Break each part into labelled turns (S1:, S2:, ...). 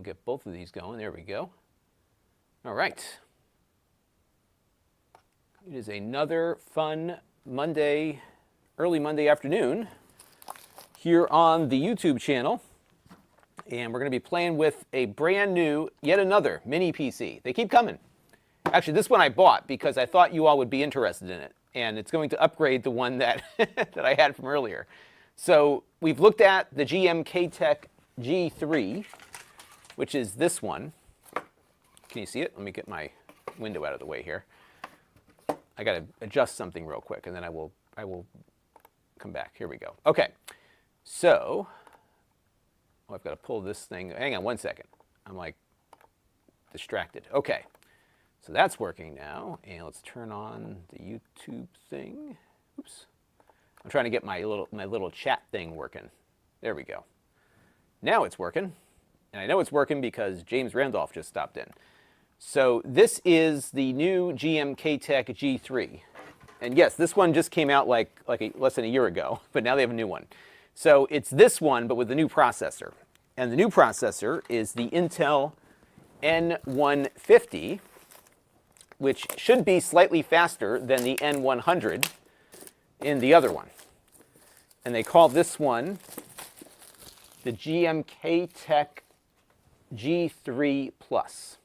S1: we'll get both of these going. There we go. All right. It is another fun Monday, early Monday afternoon here on the YouTube channel. And we're going to be playing with a brand new, yet another mini PC. They keep coming. Actually, this one I bought because I thought you all would be interested in it. And it's going to upgrade the one that, that I had from earlier. So we've looked at the Gmktec G3, which is this one. Can you see it? Let me get my window out of the way here. I got to adjust something real quick, and then I will come back. Here we go. Okay. So, I've got to pull this thing. Hang on one second. I'm like distracted. Okay. So that's working now. And let's turn on the YouTube thing. Oops. I'm trying to get my little chat thing working. There we go. Now it's working. And I know it's working because James Randolph just stopped in. So this is the new Gmktec G3. And yes, this one just came out like less than a year ago, but now they have a new one. So it's this one, but with the new processor. And the new processor is the Intel N150, which should be slightly faster than the N100 in the other one. And they call this one the Gmktec G3 Plus.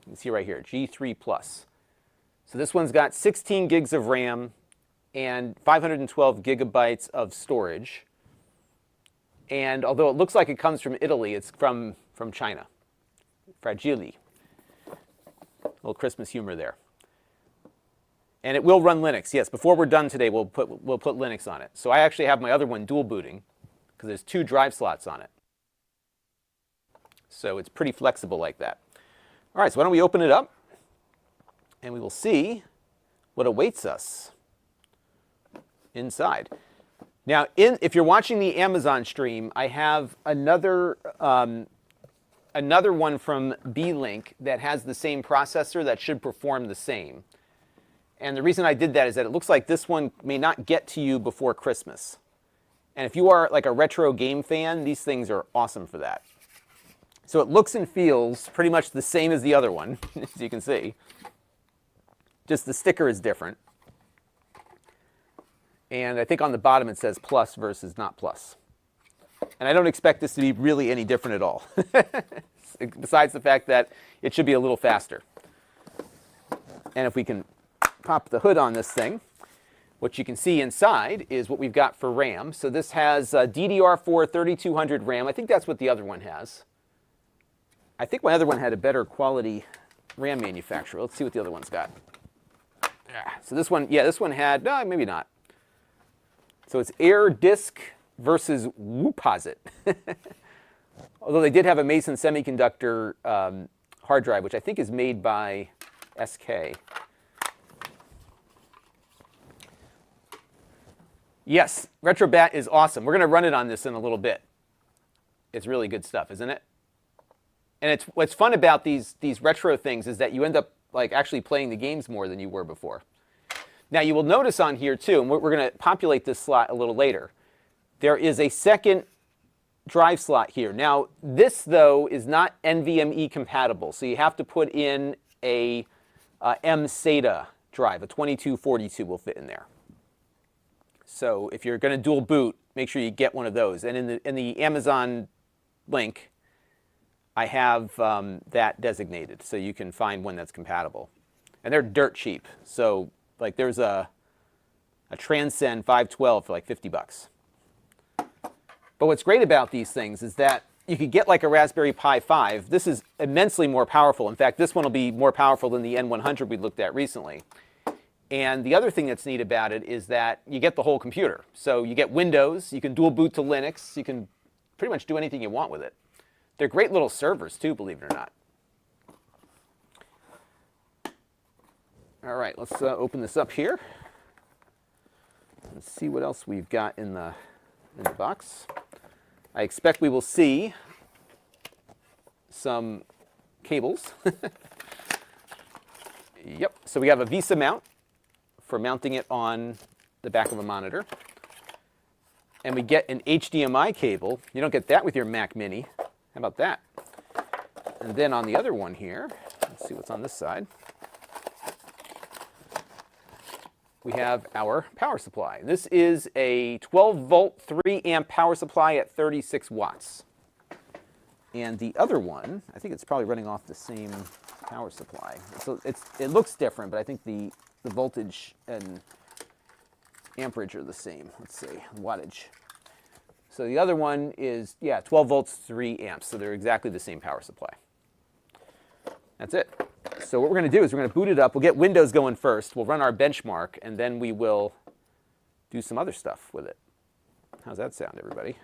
S1: You can see right here, G3 Plus. So this one's got 16 gigs of RAM and 512 gigabytes of storage. And although it looks like it comes from Italy, it's from China. Fragile. A little Christmas humor there. And it will run Linux. Yes, before we're done today, we'll put Linux on it. So I actually have my other one dual booting because there's 2 drive slots on it. So it's pretty flexible like that. All right, so why don't we open it up, and we will see what awaits us inside. Now, if you're watching the Amazon stream, I have another one from B-Link that has the same processor that should perform the same. And the reason I did that is that it looks like this one may not get to you before Christmas. And if you are like a retro game fan, these things are awesome for that. So it looks and feels pretty much the same as the other one, as you can see. Just the sticker is different. And I think on the bottom it says plus versus not plus. And I don't expect this to be really any different at all. Besides the fact that it should be a little faster. And if we can pop the hood on this thing, what you can see inside is what we've got for RAM. So this has DDR4 3200 RAM. I think that's what the other one has. I think my other one had a better quality RAM manufacturer. Let's see what the other one's got. So this one, yeah, this one had, maybe not. So it's Air Disk versus Wooposit. Although they did have a Mason Semiconductor hard drive, which I think is made by SK. Yes, RetroBat is awesome. We're going to run it on this in a little bit. It's really good stuff, isn't it? And what's fun about these retro things is that you end up like actually playing the games more than you were before. Now you will notice on here too, and we're going to populate this slot a little later, there is a second drive slot here. Now this though is not NVMe compatible, so you have to put in a mSATA drive. A 2242 will fit in there. So if you're going to dual boot, make sure you get one of those. And in the Amazon link, I have that designated, so you can find one that's compatible. And they're dirt cheap. So like there's a Transcend 512 for like 50 bucks. But what's great about these things is that you could get like a Raspberry Pi 5. This is immensely more powerful. In fact, this one will be more powerful than the N100 we looked at recently. And the other thing that's neat about it is that you get the whole computer. So you get Windows, you can dual boot to Linux, you can pretty much do anything you want with it. They're great little servers too, believe it or not. All right, let's open this up here. Let's see what else we've got in the box. I expect we will see some cables. Yep, so we have a VESA mount for mounting it on the back of a monitor. And we get an HDMI cable. You don't get that with your Mac Mini. How about that? And then on the other one here, let's see what's on this side. We have our power supply. This is a 12-volt, 3-amp power supply at 36 watts. And the other one, I think it's probably running off the same power supply. So it looks different, but I think the voltage and amperage are the same. Let's see, wattage. So the other one is, yeah, 12 volts, 3 amps. So they're exactly the same power supply. That's it. So what we're going to do is we're going to boot it up. We'll get Windows going first. We'll run our benchmark, and then we will do some other stuff with it. How's that sound, everybody?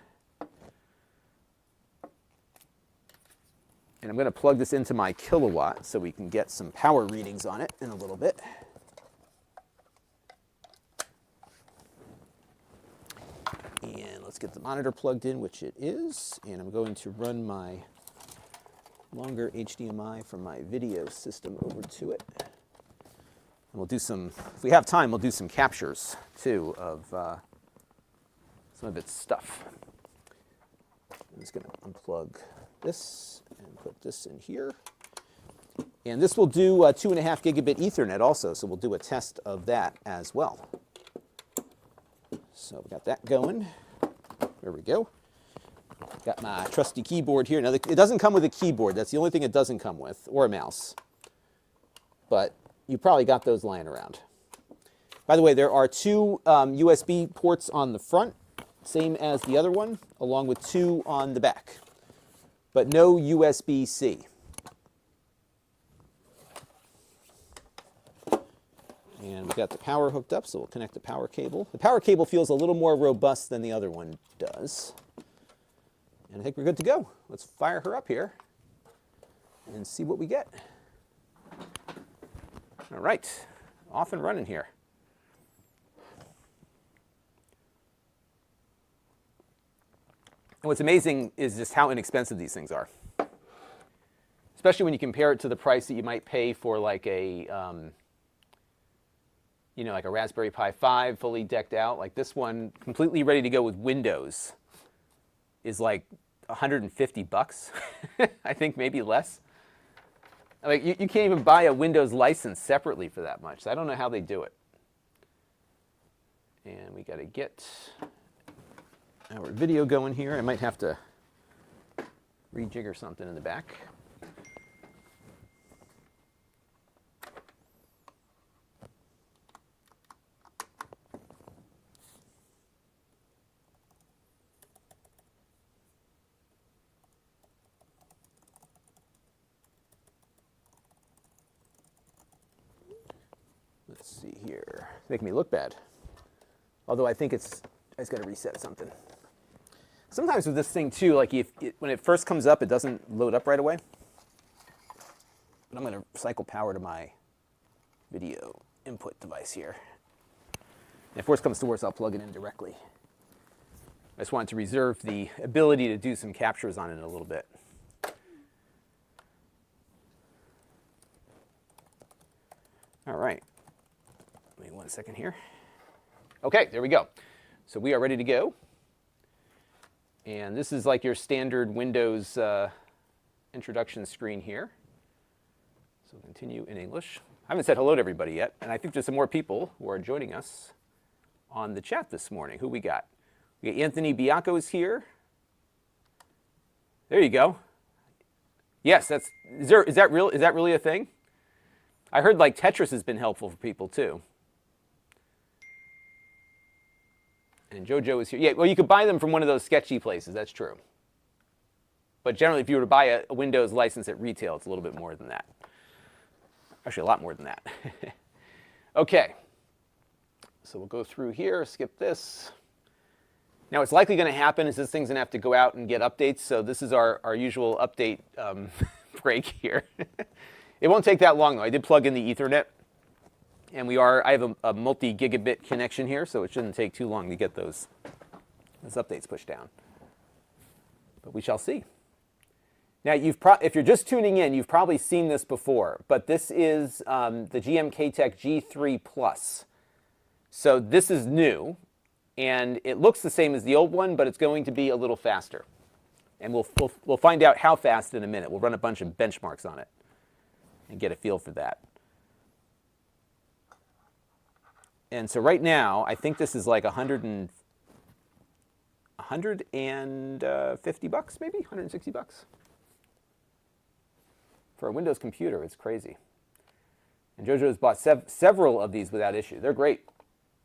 S1: And I'm going to plug this into my kilowatt so we can get some power readings on it in a little bit. And let's get the monitor plugged in, which it is. And I'm going to run my longer HDMI from my video system over to it. And we'll do some, if we have time, we'll do some captures, too, of some of its stuff. I'm just going to unplug this and put this in here. And this will do 2.5 gigabit Ethernet also, so we'll do a test of that as well. So we got that going. There we go. Got my trusty keyboard here. Now, it doesn't come with a keyboard. That's the only thing it doesn't come with, or a mouse. But you probably got those lying around. By the way, there are 2 USB ports on the front, same as the other one, along with 2 on the back. But no USB-C. And we've got the power hooked up, so we'll connect the power cable. The power cable feels a little more robust than the other one does. And I think we're good to go. Let's fire her up here and see what we get. All right, off and running here. And what's amazing is just how inexpensive these things are. Especially when you compare it to the price that you might pay for like a, like a Raspberry Pi 5 fully decked out. Like this one, completely ready to go with Windows, is like $150, I think, maybe less. Like you can't even buy a Windows license separately for that much. So I don't know how they do it. And we got to get our video going here. I might have to rejigger something in the back. Let's see here. It's making me look bad. Although I think I just got to reset something. Sometimes with this thing too, like when it first comes up, it doesn't load up right away. But I'm going to cycle power to my video input device here. And if worse comes to worse, I'll plug it in directly. I just wanted to reserve the ability to do some captures on it in a little bit. All right. Wait 1 second here. Okay, there we go. So we are ready to go. And this is like your standard Windows introduction screen here. So continue in English. I haven't said hello to everybody yet, and I think there's some more people who are joining us on the chat this morning. Who we got? We got Anthony Bianco's here. There you go. Yes, is that really a thing? I heard like Tetris has been helpful for people too. And JoJo is here. Yeah, well, you could buy them from one of those sketchy places. That's true. But generally, if you were to buy a Windows license at retail, it's a little bit more than that. Actually, a lot more than that. Okay. So we'll go through here, skip this. Now, what's likely going to happen is this thing's going to have to go out and get updates. So this is our usual update break here. It won't take that long, though. I did plug in the Ethernet. And I have a multi-gigabit connection here, so it shouldn't take too long to get those updates pushed down. But we shall see. Now, if you're just tuning in, you've probably seen this before, but this is the Gmktec G3 Plus. So this is new, and it looks the same as the old one, but it's going to be a little faster. And we'll find out how fast in a minute. We'll run a bunch of benchmarks on it and get a feel for that. And so right now, I think this is like 150 bucks, maybe 160 bucks. For a Windows computer, it's crazy. And JoJo's bought several of these without issue. They're great.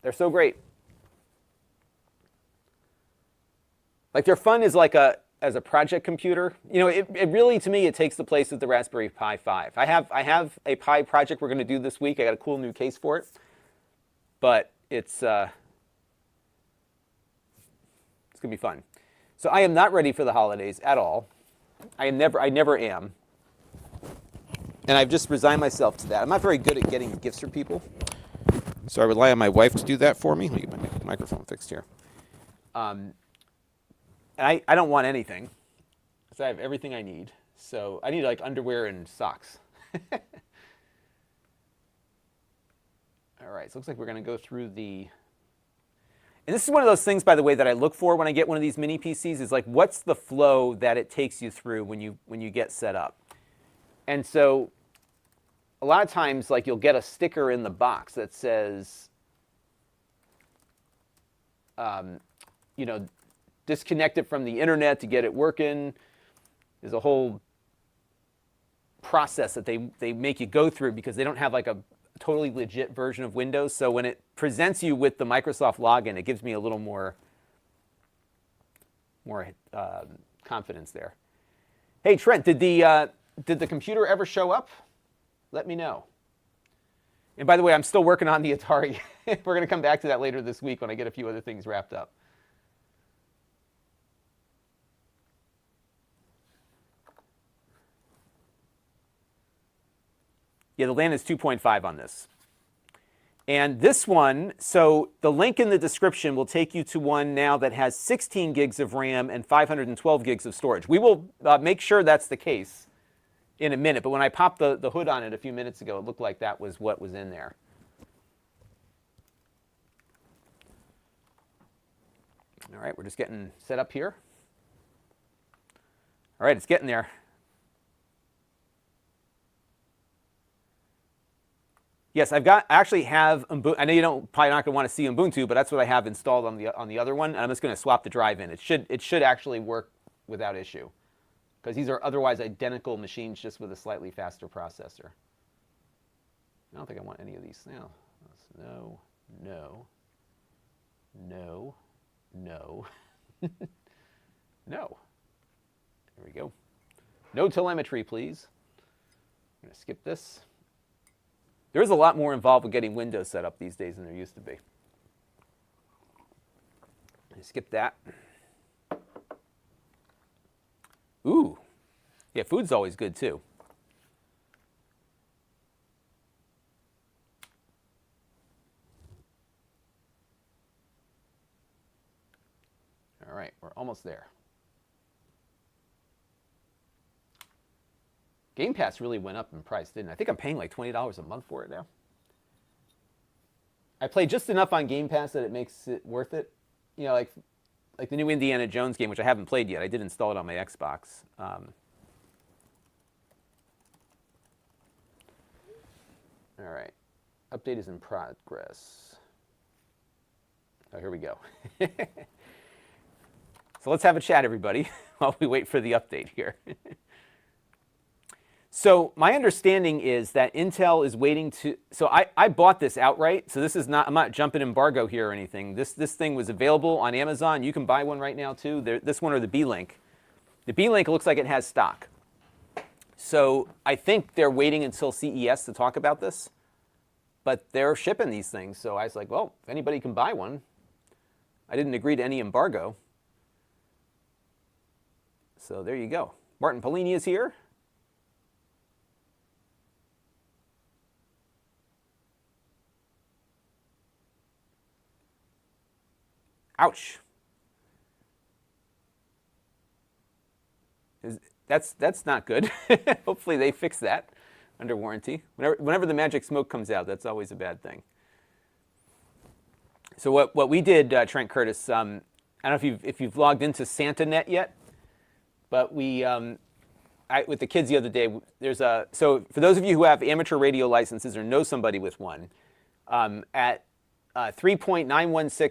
S1: They're so great. Like, they're fun as as a project computer. You know, it really, to me, it takes the place of the Raspberry Pi 5. I have a Pi project we're going to do this week. I got a cool new case for it. But it's going to be fun. So I am not ready for the holidays at all. I never am. And I've just resigned myself to that. I'm not very good at getting gifts for people. So I rely on my wife to do that for me. Let me get my microphone fixed here. And I don't want anything, because I have everything I need. So I need like underwear and socks. All right, so it looks like we're going to go through the... And this is one of those things, by the way, that I look for when I get one of these mini PCs, is like, what's the flow that it takes you through when you get set up? And so a lot of times, like, you'll get a sticker in the box that says, you know, disconnect it from the internet to get it working. There's a whole process that they make you go through because they don't have like a totally legit version of Windows. So when it presents you with the Microsoft login, it gives me a little more confidence there. Hey, Trent, did the computer ever show up? Let me know. And by the way, I'm still working on the Atari. We're going to come back to that later this week when I get a few other things wrapped up. Yeah, the LAN is 2.5 on this. And this one, so the link in the description will take you to one now that has 16 gigs of RAM and 512 gigs of storage. We will make sure that's the case in a minute, but when I popped the hood on it a few minutes ago, it looked like that was what was in there. All right, we're just getting set up here. All right, it's getting there. Yes, I actually have Ubuntu. I know you probably not going to want to see Ubuntu, but that's what I have installed on the other one. And I'm just going to swap the drive in. It should actually work without issue, because these are otherwise identical machines, just with a slightly faster processor. I don't think I want any of these now. No, no, no, no, no. There we go. No telemetry, please. I'm going to skip this. There is a lot more involved with getting Windows set up these days than there used to be. Skip that. Ooh. Yeah, food's always good, too. All right, we're almost there. Game Pass really went up in price, didn't it? I think I'm paying like $20 a month for it now. I play just enough on Game Pass that it makes it worth it. You know, like the new Indiana Jones game, which I haven't played yet. I did install it on my Xbox. All right. Update is in progress. Oh, here we go. So let's have a chat, everybody, while we wait for the update here. So my understanding is that Intel is waiting to, so I bought this outright, so this is not, I'm not jumping embargo here or anything. This thing was available on Amazon. You can buy one right now too, this one or the B-Link. The B-Link looks like it has stock. So I think they're waiting until CES to talk about this, but they're shipping these things. So I was like, well, if anybody can buy one. I didn't agree to any embargo. So there you go. Martin Polini is here. Ouch. That's not good. Hopefully they fix that under warranty. Whenever the magic smoke comes out, that's always a bad thing. So what we did, Trent Curtis, I don't know if you've logged into SantaNet yet. But with the kids the other day, so for those of you who have amateur radio licenses or know somebody with one, at 3.916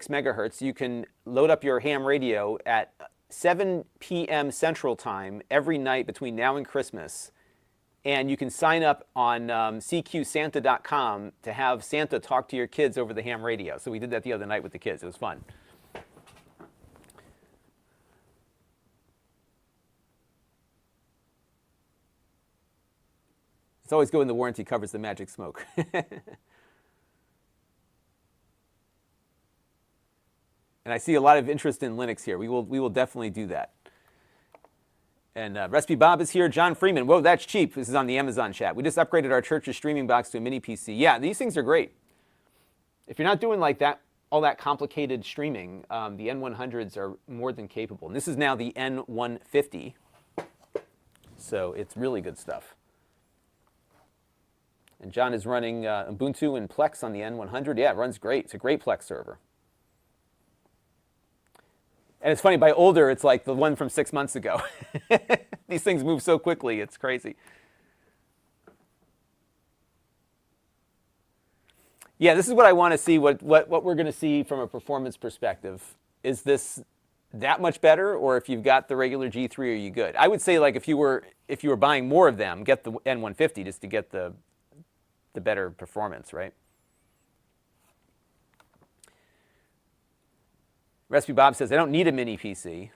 S1: megahertz, you can load up your ham radio at 7 p.m. Central Time every night between now and Christmas. And you can sign up on cqsanta.com to have Santa talk to your kids over the ham radio. So we did that the other night with the kids. It was fun. It's always good when the warranty covers the magic smoke. And I see a lot of interest in Linux here. We will definitely do that. And Recipe Bob is here. John Freeman. Whoa, that's cheap. This is on the Amazon chat. We just upgraded our church's streaming box to a mini PC. Yeah, these things are great. If you're not doing like that, all that complicated streaming, the N100s are more than capable. And this is now the N150. So it's really good stuff. And John is running Ubuntu and Plex on the N100. Yeah, it runs great. It's a great Plex server. And it's funny, by older, it's like the one from 6 months ago. These things move so quickly, it's crazy. Yeah, this is what I want to see, what we're going to see from a performance perspective. Is this that much better, or if you've got the regular G3, are you good? I would say, like, if you were buying more of them, get the N150 just to get the better performance, right? Recipe Bob says, I don't need a mini PC.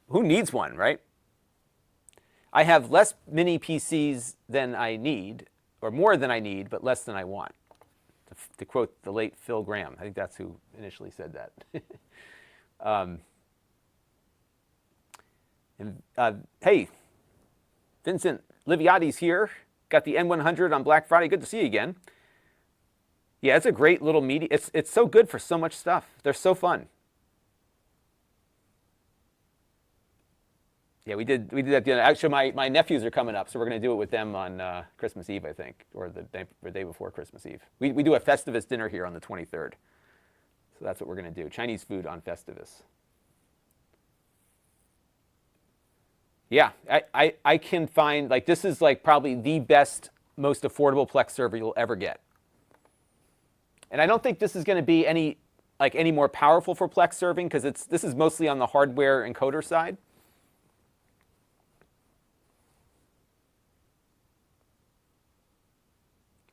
S1: Who needs one, right? I have less mini PCs than I need, or more than I need, but less than I want. To quote the late Phil Graham. I think that's who initially said that. Hey, Vincent Liviotti's here. Got the N100 on Black Friday. Good to see you again. Yeah, it's a great little media. It's so good for so much stuff. They're so fun. Yeah, we did that the other. Actually, my nephews are coming up, so we're going to do it with them on Christmas Eve, I think, or the day before Christmas Eve. We do a Festivus dinner here on the 23rd. So that's what we're going to do. Chinese food on Festivus. Yeah, I can find, like, this is like probably the best, most affordable Plex server you'll ever get. And I don't think this is going to be any more powerful for Plex serving, because this is mostly on the hardware encoder side.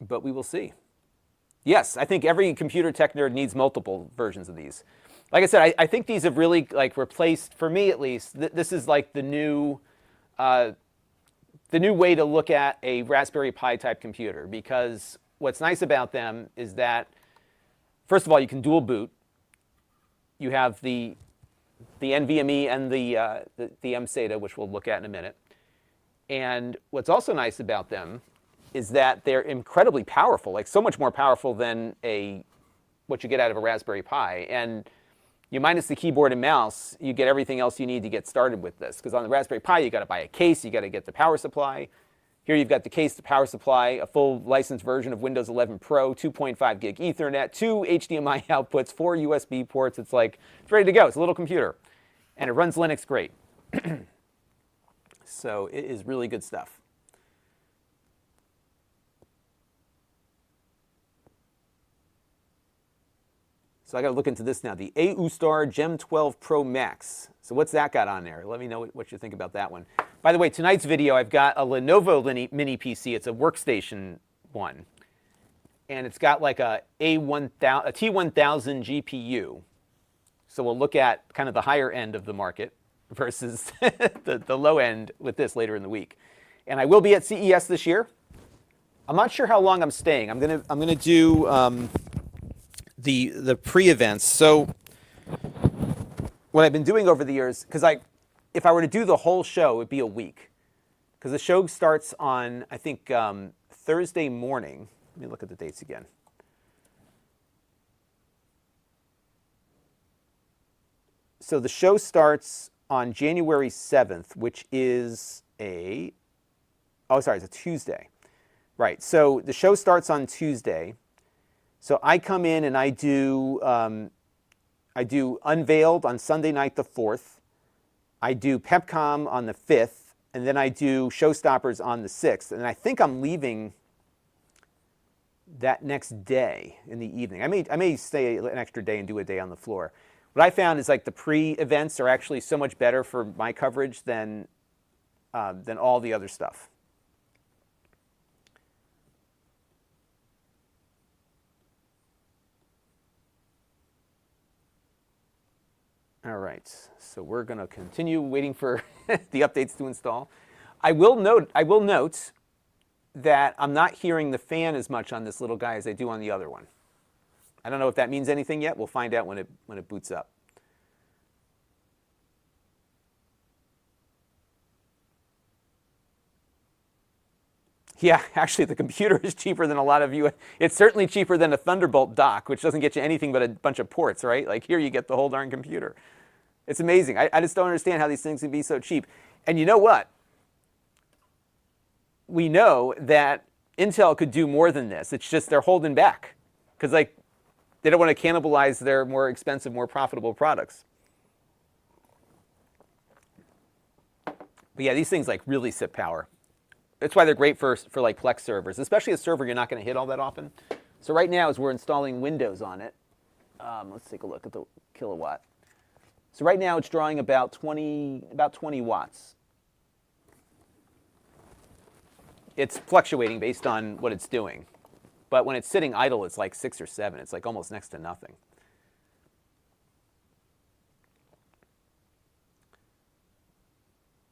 S1: But we will see. Yes, I think every computer tech nerd needs multiple versions of these. Like I said, I think these have really, like, replaced, for me at least, this is like the new way to look at a Raspberry Pi type computer, because what's nice about them is that, first of all, you can dual boot. You have the NVMe and the mSATA, which we'll look at in a minute. And what's also nice about them is that they're incredibly powerful, like so much more powerful than what you get out of a Raspberry Pi. And you minus the keyboard and mouse, you get everything else you need to get started with this. Because on the Raspberry Pi, you got to buy a case, you got to get the power supply. Here you've got the case, the power supply, a full licensed version of Windows 11 Pro, 2.5 gig Ethernet, 2 HDMI outputs, 4 USB ports. It's ready to go. It's a little computer. And it runs Linux great. So it is really good stuff. So I got to look into this now. The AUSTAR Gem 12 Pro Max. So what's that got on there? Let me know what you think about that one. By the way, tonight's video, I've got a Lenovo mini PC. It's a workstation one. And it's got like a T1000 GPU. So we'll look at kind of the higher end of the market versus the low end with this later in the week. And I will be at CES this year. I'm not sure how long I'm staying. I'm gonna do the pre-events. So what I've been doing over the years, because if I were to do the whole show, it'd be a week. Because the show starts on, I think, Thursday morning. Let me look at the dates again. So the show starts on January 7th, which is it's a Tuesday. Right, so the show starts on Tuesday. So I come in and I do Unveiled on Sunday night the 4th. I do PepCom on the 5th. and then I do showstoppers on the 6th. And I think I'm leaving that next day in the evening. I may stay an extra day and do a day on the floor. What I found is like the pre-events are actually so much better for my coverage than all the other stuff. All right, so we're going to continue waiting for the updates to install. I will note that I'm not hearing the fan as much on this little guy as I do on the other one. I don't know if that means anything yet. We'll find out when it boots up. Yeah, actually the computer is cheaper than a lot of you. It's certainly cheaper than a Thunderbolt dock, which doesn't get you anything but a bunch of ports, right? Like here you get the whole darn computer. It's amazing. I just don't understand how these things can be so cheap. And you know what? We know that Intel could do more than this. It's just they're holding back because like they don't want to cannibalize their more expensive, more profitable products. But yeah, these things like really sip power. That's why they're great for like Plex servers, especially a server you're not going to hit all that often. So right now, as we're installing Windows on it, let's take a look at the kilowatt. So right now, it's drawing about 20 watts. It's fluctuating based on what it's doing. But when it's sitting idle, it's like 6 or 7. It's like almost next to nothing.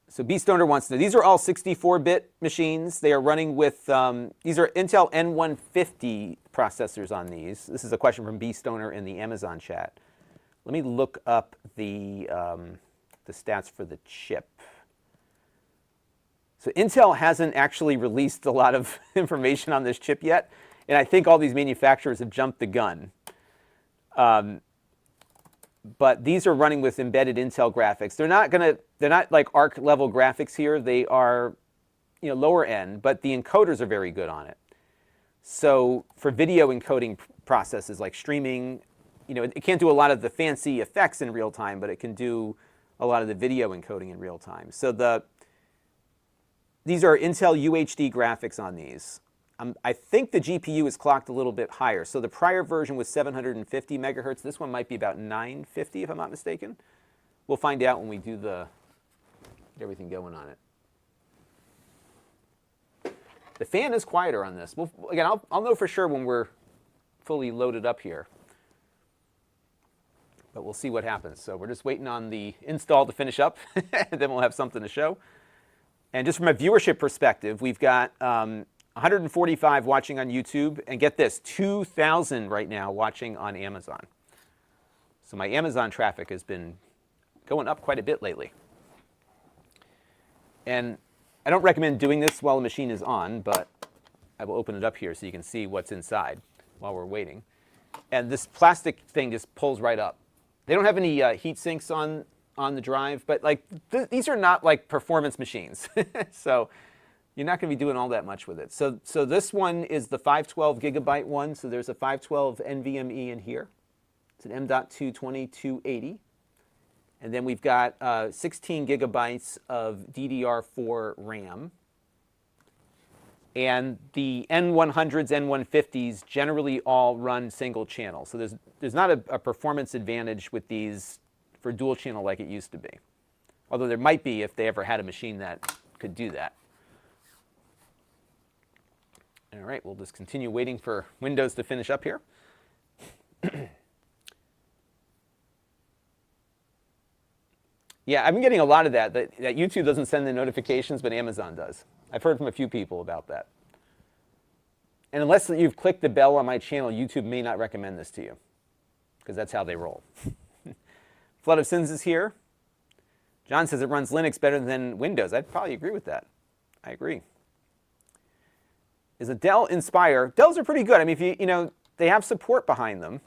S1: So BStoner wants to know, these are all 64-bit machines. They are running with, these are Intel N150 processors on these. This is a question from BStoner in the Amazon chat. Let me look up the stats for the chip. So Intel hasn't actually released a lot of information on this chip yet, and I think all these manufacturers have jumped the gun. But these are running with embedded Intel graphics. They're not like ARC level graphics here. They are, lower end, but the encoders are very good on it. So for video encoding processes like streaming, it can't do a lot of the fancy effects in real time, but it can do a lot of the video encoding in real time. So these are Intel UHD graphics on these. I think the GPU is clocked a little bit higher. So the prior version was 750 megahertz. This one might be about 950, if I'm not mistaken. We'll find out when we do get everything going on it. The fan is quieter on this. Again, I'll know for sure when we're fully loaded up here. But we'll see what happens. So we're just waiting on the install to finish up, and then we'll have something to show. And just from a viewership perspective, we've got 145 watching on YouTube, and get this, 2,000 right now watching on Amazon. So my Amazon traffic has been going up quite a bit lately. And I don't recommend doing this while the machine is on, but I will open it up here so you can see what's inside while we're waiting. And this plastic thing just pulls right up. They don't have any heat sinks on the drive, but like these are not like performance machines. So you're not going to be doing all that much with it. So this one is the 512 gigabyte one. So there's a 512 NVMe in here. It's an M.2 2280. And then we've got 16 gigabytes of DDR4 RAM. And the N100s, N150s generally all run single channel. So there's not a performance advantage with these for dual channel like it used to be. Although there might be if they ever had a machine that could do that. All right, we'll just continue waiting for Windows to finish up here. Yeah, I've been getting a lot of that YouTube doesn't send the notifications, but Amazon does. I've heard from a few people about that. And unless you've clicked the bell on my channel, YouTube may not recommend this to you, because that's how they roll. Flood of Sins is here. John says it runs Linux better than Windows. I'd probably agree with that. I agree. Is a Dell Inspire. Dells are pretty good. I mean, if they have support behind them.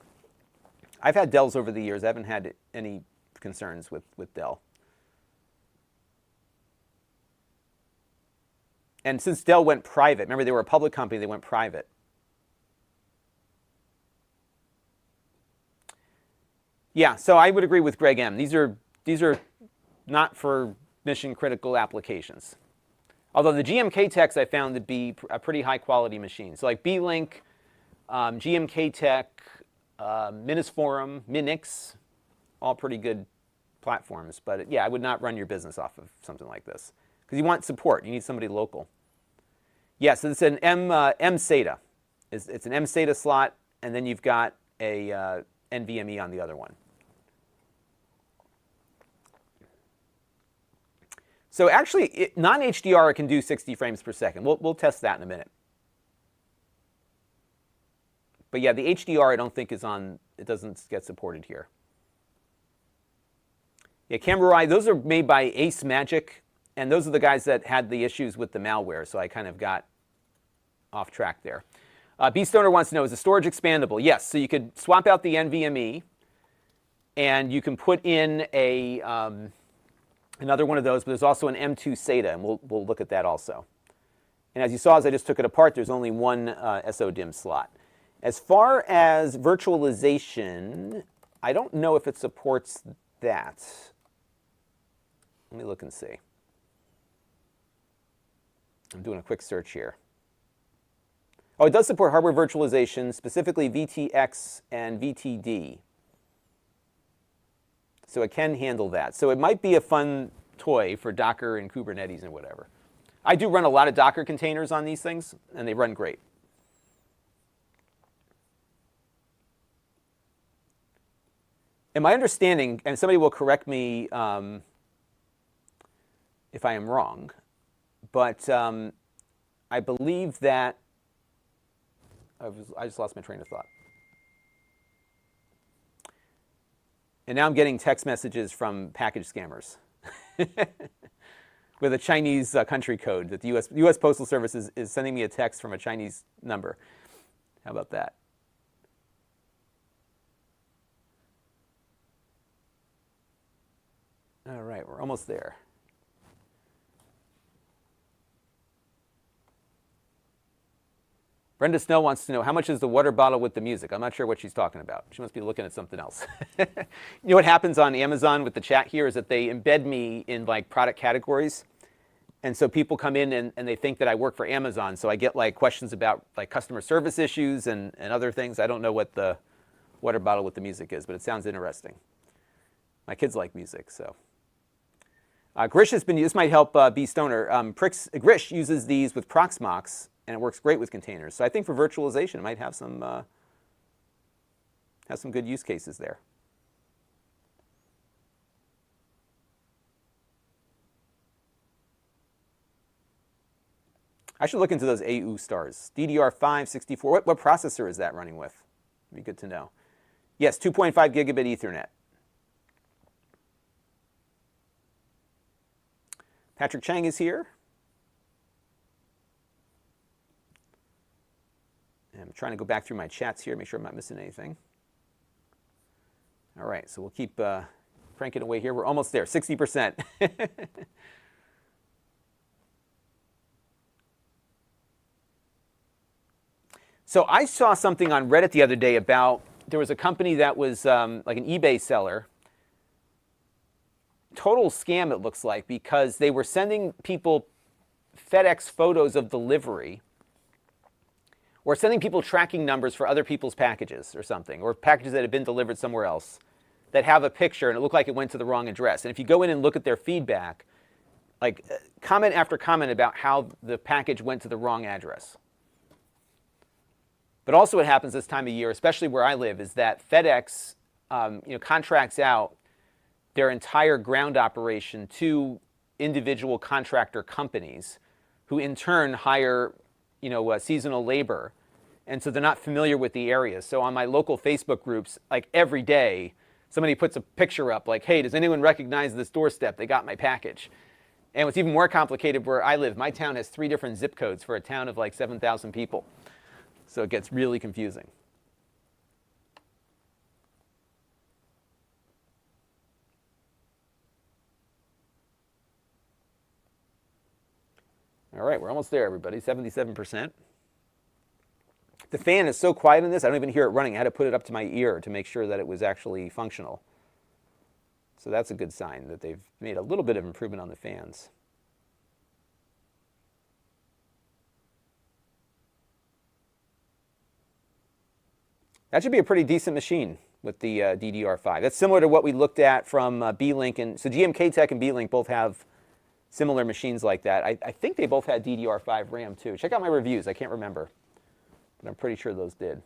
S1: I've had Dells over the years. I haven't had any concerns with Dell. And since Dell went private, remember they were a public company, they went private. Yeah, so I would agree with Greg M. These are not for mission critical applications. Although the Gmktec I found to be a pretty high quality machine. So like B-Link, Gmktec, Minisforum, Minix, all pretty good platforms. But yeah, I would not run your business off of something like this because you want support. You need somebody local. Yeah, so it's an M-SATA. It's an M-SATA slot, and then you've got a NVMe on the other one. So actually, non-HDR can do 60 frames per second. We'll test that in a minute. But yeah, the HDR I don't think is on, it doesn't get supported here. Yeah, Camera Eye, those are made by Ace Magic, and those are the guys that had the issues with the malware, so I kind of got off track there. B-Stoner wants to know, is the storage expandable? Yes, so you could swap out the NVMe, and you can put in a another one of those, but there's also an M2 SATA, and we'll look at that also. And as you saw, as I just took it apart, there's only one SODIMM slot. As far as virtualization, I don't know if it supports that. Let me look and see. I'm doing a quick search here. Oh, it does support hardware virtualization, specifically VTX and VTD. So it can handle that. So it might be a fun toy for Docker and Kubernetes and whatever. I do run a lot of Docker containers on these things, and they run great. And my understanding, and somebody will correct me if I am wrong, but I believe that, I just lost my train of thought. And now I'm getting text messages from package scammers with a Chinese country code that the US Postal Service is sending me a text from a Chinese number. How about that? All right, we're almost there. Brenda Snell wants to know, how much is the water bottle with the music? I'm not sure what she's talking about. She must be looking at something else. You know what happens on Amazon with the chat here is that they embed me in like product categories. And so people come in and they think that I work for Amazon. So I get like questions about like customer service issues and other things. I don't know what the water bottle with the music is, but it sounds interesting. My kids like music, so. Grish has been, this might help B-Stoner. Grish uses these with Proxmox, and it works great with containers. So I think for virtualization, it might have some good use cases there. I should look into those AU stars. DDR5, 64, what processor is that running with? It'd be good to know. Yes, 2.5 gigabit Ethernet. Patrick Chang is here. And I'm trying to go back through my chats here, make sure I'm not missing anything. All right, so we'll keep cranking away here. We're almost there, 60%. So I saw something on Reddit the other day about, there was a company that was like an eBay seller. Total scam, it looks like, because they were sending people FedEx photos of delivery or sending people tracking numbers for other people's packages or something, or packages that had been delivered somewhere else that have a picture and it looked like it went to the wrong address. And if you go in and look at their feedback, like comment after comment about how the package went to the wrong address. But also what happens this time of year, especially where I live, is that FedEx contracts out their entire ground operation to individual contractor companies who in turn hire seasonal labor. And so they're not familiar with the area. So on my local Facebook groups, like every day, somebody puts a picture up like, hey, does anyone recognize this doorstep? They got my package. And what's even more complicated where I live, my town has 3 different zip codes for a town of like 7,000 people. So it gets really confusing. All right, we're almost there, everybody, 77%. The fan is so quiet in this, I don't even hear it running. I had to put it up to my ear to make sure that it was actually functional. So that's a good sign that they've made a little bit of improvement on the fans. That should be a pretty decent machine with the DDR5. That's similar to what we looked at from B-Link. And so Gmktec and B-Link both have similar machines like that. I think they both had DDR5 RAM too. Check out my reviews. I can't remember, but I'm pretty sure those did.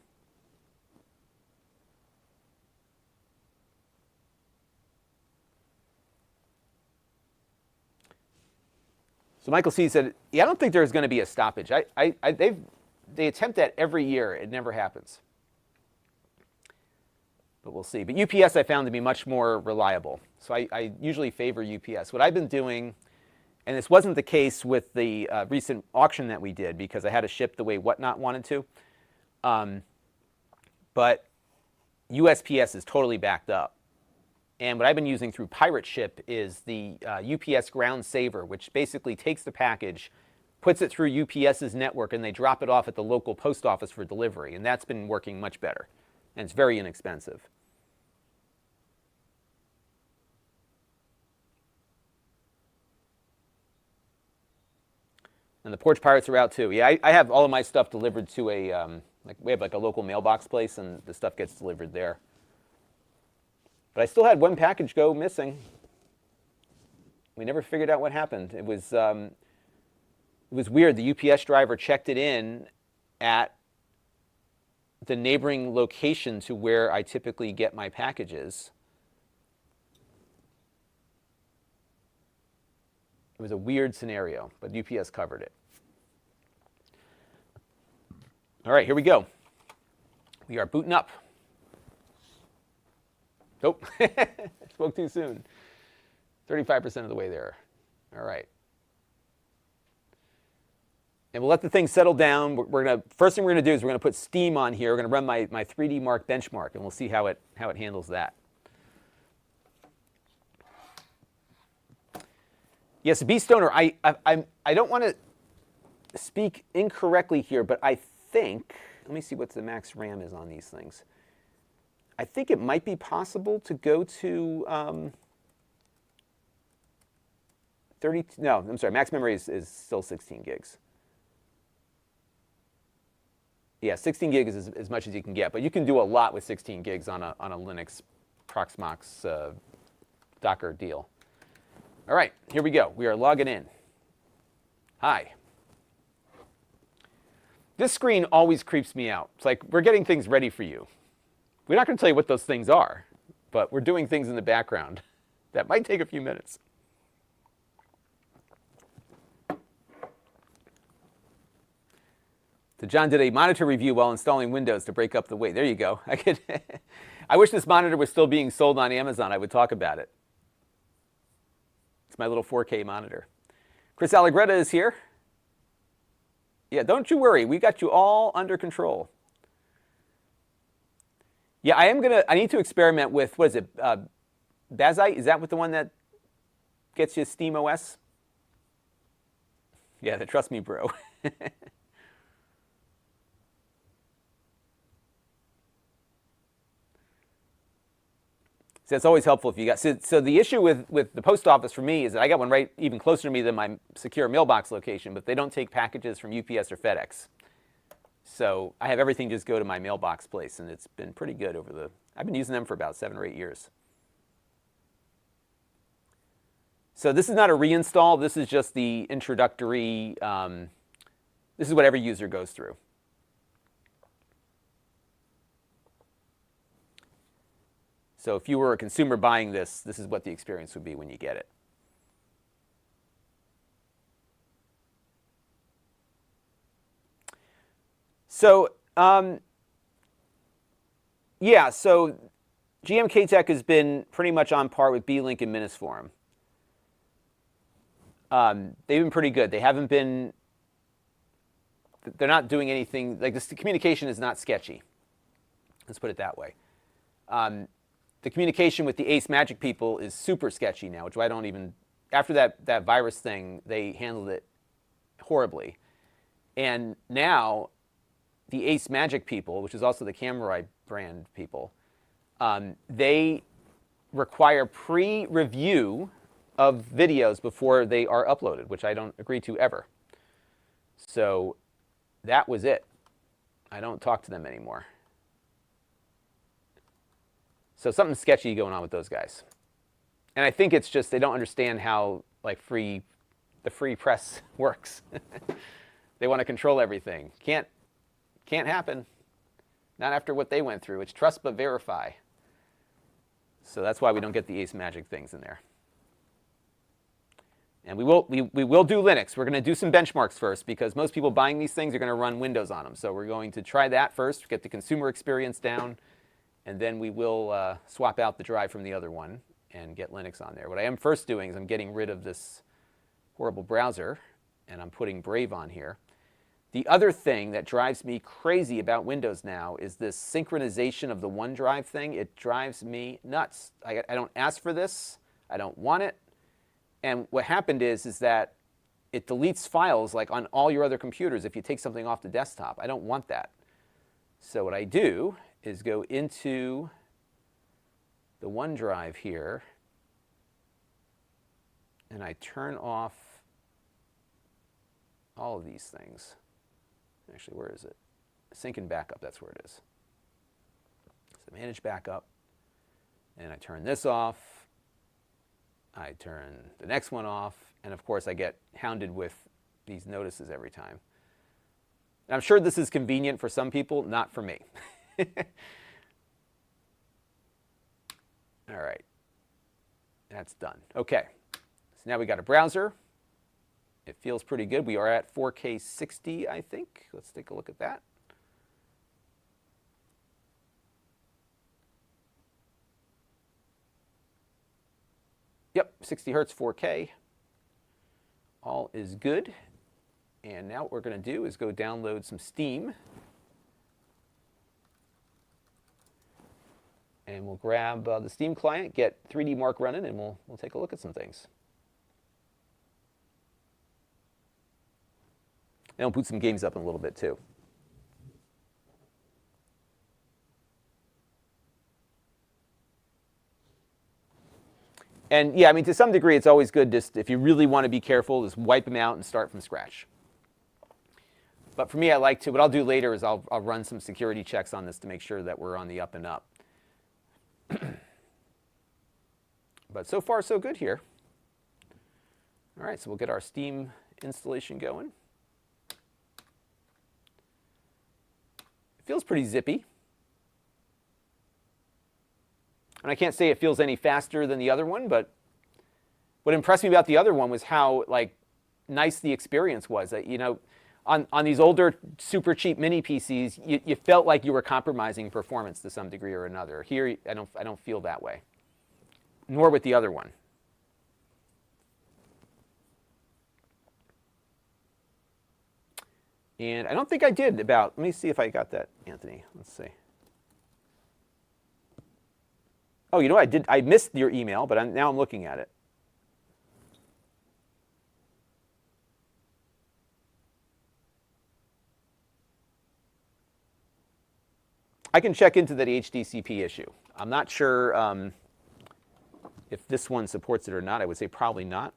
S1: So Michael C. said, yeah, I don't think there's going to be a stoppage. They attempt that every year. It never happens. But we'll see. But UPS I found to be much more reliable. So I usually favor UPS. What I've been doing, and this wasn't the case with the recent auction that we did because I had to ship the way Whatnot wanted to. But USPS is totally backed up. And what I've been using through Pirate Ship is the UPS Ground Saver, which basically takes the package, puts it through UPS's network, and they drop it off at the local post office for delivery. And that's been working much better. And it's very inexpensive. And the Porch Pirates are out too. Yeah, I have all of my stuff delivered to a, we have like a local mailbox place, and the stuff gets delivered there. But I still had one package go missing. We never figured out what happened. It was weird. The UPS driver checked it in at the neighboring location to where I typically get my packages. It was a weird scenario, but UPS covered it. All right, here we go. We are booting up. Nope, spoke too soon. 35% of the way there. All right. And we'll let the thing settle down. First thing we're gonna do is we're gonna put Steam on here. We're gonna run my 3D Mark benchmark, and we'll see how it handles that. Yes, Beast Owner. I don't want to speak incorrectly here, but I think, let me see what the max RAM is on these things. I think it might be possible to go to 30. No, I'm sorry. Max memory is still 16 gigs. Yeah, 16 gigs is as much as you can get, but you can do a lot with 16 gigs on a Linux Proxmox Docker deal. All right, here we go. We are logging in. Hi. This screen always creeps me out. It's like we're getting things ready for you. We're not going to tell you what those things are, but we're doing things in the background that might take a few minutes. So John did a monitor review while installing Windows to break up the weight. There you go. I wish this monitor was still being sold on Amazon. I would talk about it. It's my little 4K monitor. Chris Allegretta is here. Yeah, don't you worry. We got you all under control. Yeah, I need to experiment with, what is it, Bazite? Is that what the one that gets you Steam OS? Yeah, trust me, bro. So it's always helpful if you got, so the issue with the post office for me is that I got one right even closer to me than my secure mailbox location, but they don't take packages from UPS or FedEx. So I have everything just go to my mailbox place, and it's been pretty good I've been using them for about 7 or 8 years. So this is not a reinstall, this is just the introductory, this is what every user goes through. So if you were a consumer buying this, this is what the experience would be when you get it. So, yeah, so Gmktec has been pretty much on par with B-Link and Minisforum. They've been pretty good. They haven't been, they're not doing anything, like the communication is not sketchy. Let's put it that way. The communication with the Ace Magic people is super sketchy now, which I don't even, after that virus thing, they handled it horribly. And now, the Ace Magic people, which is also the Camerai brand people, they require pre-review of videos before they are uploaded, which I don't agree to ever. So that was it. I don't talk to them anymore. So something sketchy going on with those guys. And I think it's just they don't understand how like the free press works. They want to control everything. Can't happen. Not after what they went through. It's trust but verify. So that's why we don't get the Ace Magic things in there. And we will do Linux. We're going to do some benchmarks first because most people buying these things are going to run Windows on them. So we're going to try that first, get the consumer experience down, and then we will swap out the drive from the other one and get Linux on there. What I am first doing is I'm getting rid of this horrible browser, and I'm putting Brave on here. The other thing that drives me crazy about Windows now is this synchronization of the OneDrive thing. It drives me nuts. I don't ask for this. I don't want it. And what happened is that it deletes files like on all your other computers if you take something off the desktop. I don't want that. So what I do is go into the OneDrive here, and I turn off all of these things. Actually, where is it? Sync and backup, that's where it is. So manage backup, and I turn this off. I turn the next one off, and of course I get hounded with these notices every time. And I'm sure this is convenient for some people, not for me. All right, that's done. Okay, so now we got a browser. It feels pretty good. We are at 4K 60, I think. Let's take a look at that. Yep, 60 hertz, 4K. All is good. And now what we're going to do is go download some Steam. And we'll grab the Steam client, get 3D Mark running, and we'll take a look at some things. And we'll boot some games up in a little bit too. And yeah, I mean, to some degree, it's always good just if you really want to be careful, just wipe them out and start from scratch. But for me, I like to, what I'll do later is I'll run some security checks on this to make sure that we're on the up and up. But so far, so good here. All right, so we'll get our Steam installation going. It feels pretty zippy. And I can't say it feels any faster than the other one, but what impressed me about the other one was how nice the experience was. You know, on these older, super cheap mini PCs, you felt like you were compromising performance to some degree or another. Here, I don't feel that way, nor with the other one. And I don't think I did let me see if I got that, Anthony. Let's see. Oh, you know what? I missed your email, but now I'm looking at it. I can check into that HDCP issue. I'm not sure if this one supports it or not. I would say probably not,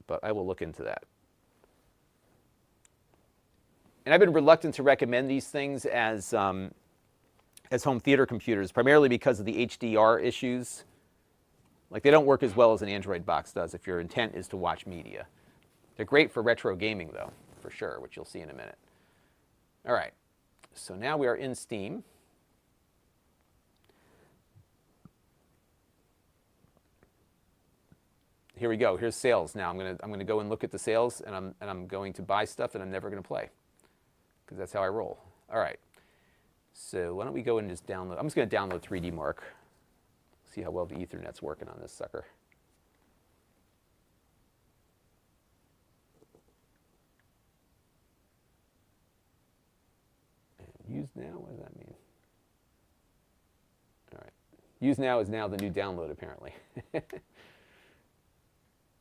S1: but I will look into that. And I've been reluctant to recommend these things as home theater computers, primarily because of the HDR issues. Like, they don't work as well as an Android box does if your intent is to watch media. They're great for retro gaming, though, for sure, which you'll see in a minute. All right, so now we are in Steam. Here we go. Here's sales. Now I'm gonna go and look at the sales, and I'm going to buy stuff that I'm never going to play, because that's how I roll. All right. So why don't we go and just download. I'm just going to download 3D Mark. See how well the Ethernet's working on this sucker. And use now, what does that mean? All right. Use now is now the new download, apparently.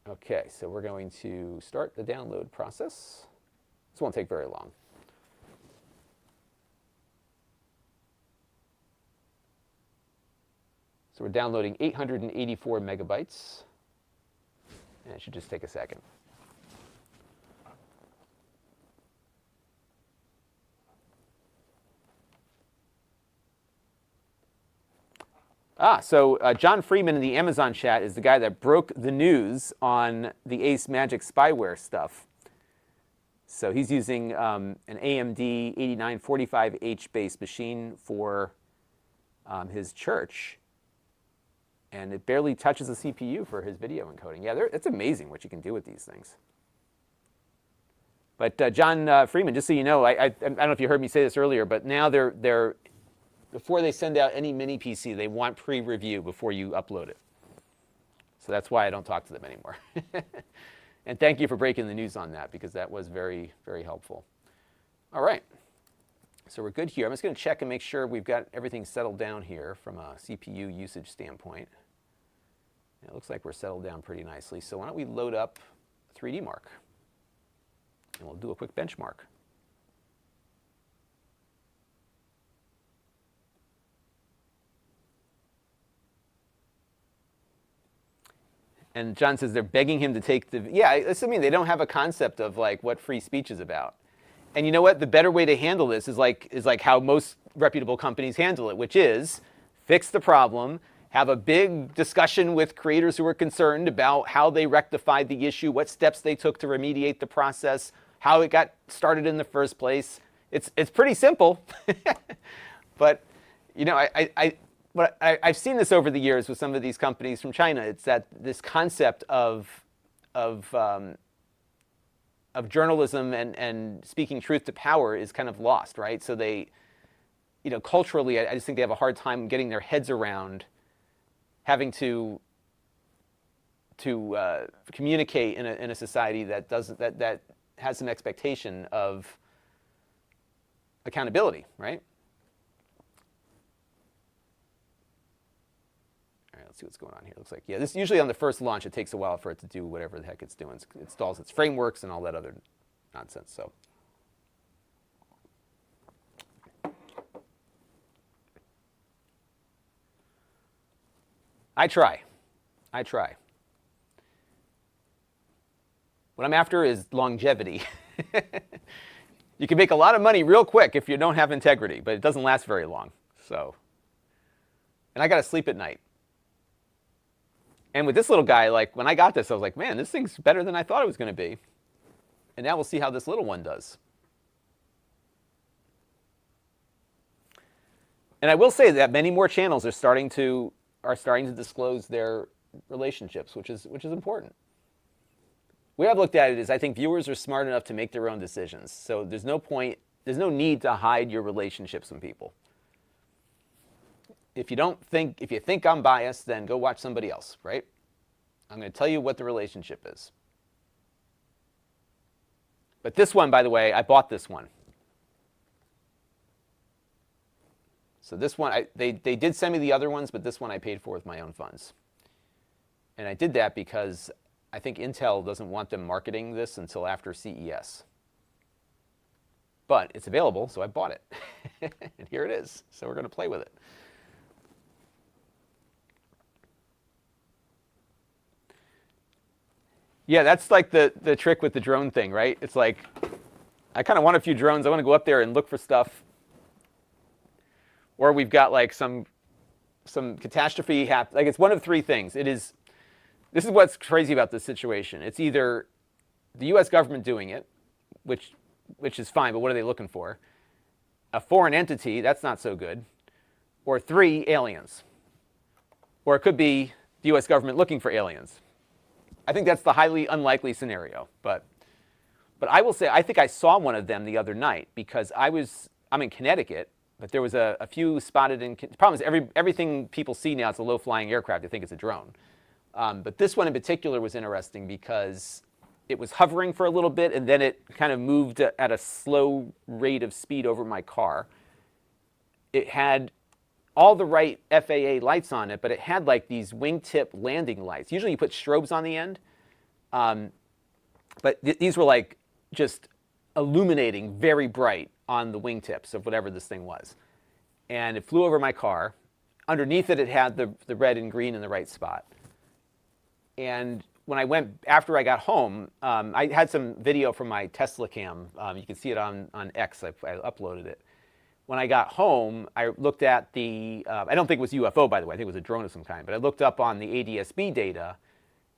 S1: Okay, so we're going to start the download process. This won't take very long. So we're downloading 884 megabytes, and it should just take a second. So John Freeman in the Amazon chat is the guy that broke the news on the Ace Magic spyware stuff. So he's using an AMD 8945H-based machine for his church. And it barely touches the CPU for his video encoding. Yeah, it's amazing what you can do with these things. But John Freeman, just so you know, I don't know if you heard me say this earlier, but now they're before they send out any mini PC, they want pre-review before you upload it. So that's why I don't talk to them anymore. And thank you for breaking the news on that, because that was very, very helpful. All right. So we're good here. I'm just going to check and make sure we've got everything settled down here from a CPU usage standpoint. It looks like we're settled down pretty nicely. So why don't we load up 3D Mark, and we'll do a quick benchmark. And John says they're begging him to take the, yeah, assuming they don't have a concept of like what free speech is about. And you know what? The better way to handle this is like how most reputable companies handle it, which is fix the problem, have a big discussion with creators who are concerned about how they rectified the issue, what steps they took to remediate the process, how it got started in the first place. It's pretty simple. But you know, I've seen this over the years with some of these companies from China. It's that this concept of journalism and speaking truth to power is kind of lost, right? So they, you know, culturally, I just think they have a hard time getting their heads around having to communicate in a society that doesn't that has some expectation of accountability, right? Let's see what's going on here. Looks like, yeah, this usually on the first launch, it takes a while for it to do whatever the heck it's doing. It installs its frameworks and all that other nonsense. So, I try. What I'm after is longevity. You can make a lot of money real quick if you don't have integrity, but it doesn't last very long. So, and I got to sleep at night. And with this little guy, like when I got this, I was like, man, this thing's better than I thought it was going to be. And now we'll see how this little one does. And I will say that many more channels are starting to disclose their relationships, which is important. The way I've looked at it is I think viewers are smart enough to make their own decisions. So there's no need to hide your relationships from people. If you think I'm biased, then go watch somebody else, right? I'm going to tell you what the relationship is. But this one, by the way, I bought this one. So this one, they did send me the other ones, but this one I paid for with my own funds. And I did that because I think Intel doesn't want them marketing this until after CES. But it's available, so I bought it. And here it is. So we're going to play with it. Yeah, that's like the trick with the drone thing, right? It's like, I kind of want a few drones. I want to go up there and look for stuff. Or we've got like some catastrophe happen. Like it's one of three things. This is what's crazy about this situation. It's either the U.S. government doing it, which is fine, but what are they looking for? A foreign entity, that's not so good. Or 3, aliens. Or it could be the U.S. government looking for aliens. I think that's the highly unlikely scenario. But I will say, I think I saw one of them the other night because I'm in Connecticut, but there was a few spotted in. The problem is everything people see now is a low-flying aircraft. They think it's a drone. But this one in particular was interesting because it was hovering for a little bit, and then it kind of moved at a slow rate of speed over my car. It had all the right FAA lights on it, but it had like these wingtip landing lights. Usually you put strobes on the end, but these were like just illuminating very bright on the wingtips of whatever this thing was. And it flew over my car. Underneath it, it had the red and green in the right spot. And when after I got home, I had some video from my Tesla cam. You can see it on X. I uploaded it. when I got home, I looked at the, I don't think it was UFO, by the way, I think it was a drone of some kind, but I looked up on the ADS-B data,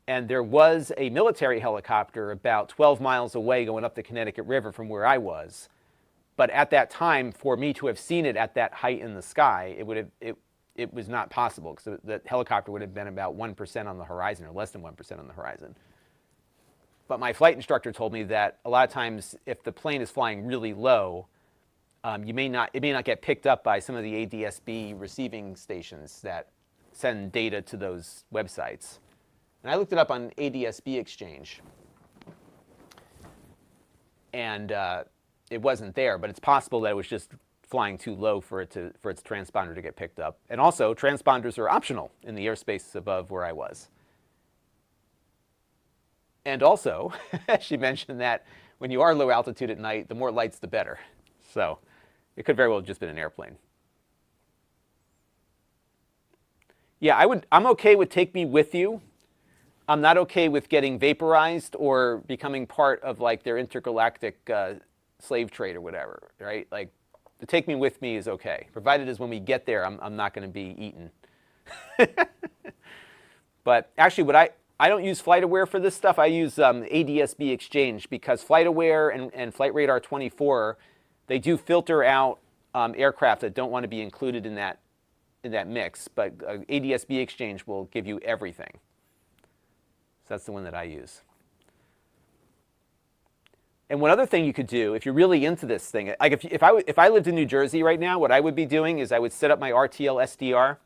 S1: and there was a military helicopter about 12 miles away going up the Connecticut River from where I was. But at that time, for me to have seen it at that height in the sky, it was not possible, because the helicopter would have been about 1% on the horizon, or less than 1% on the horizon. But my flight instructor told me that a lot of times, if the plane is flying really low, it may not get picked up by some of the ADS-B receiving stations that send data to those websites. And I looked it up on ADS-B Exchange, and it wasn't there. But it's possible that it was just flying too low for its transponder to get picked up. And also, transponders are optional in the airspace above where I was. And also, she mentioned that when you are low altitude at night, the more lights, the better. So it could very well have just been an airplane. Yeah, I'm okay with Take Me With You. I'm not okay with getting vaporized or becoming part of like their intergalactic slave trade or whatever, right? Like, the Take Me With Me is okay, provided as when we get there, I'm not going to be eaten. But actually, I don't use FlightAware for this stuff. I use ADS-B Exchange, because FlightAware and Flight Radar 24, they do filter out aircraft that don't want to be included in that mix. But ADS-B Exchange will give you everything. So that's the one that I use. And one other thing you could do, if you're really into this thing, like if I lived in New Jersey right now, what I would be doing is I would set up my RTL SDR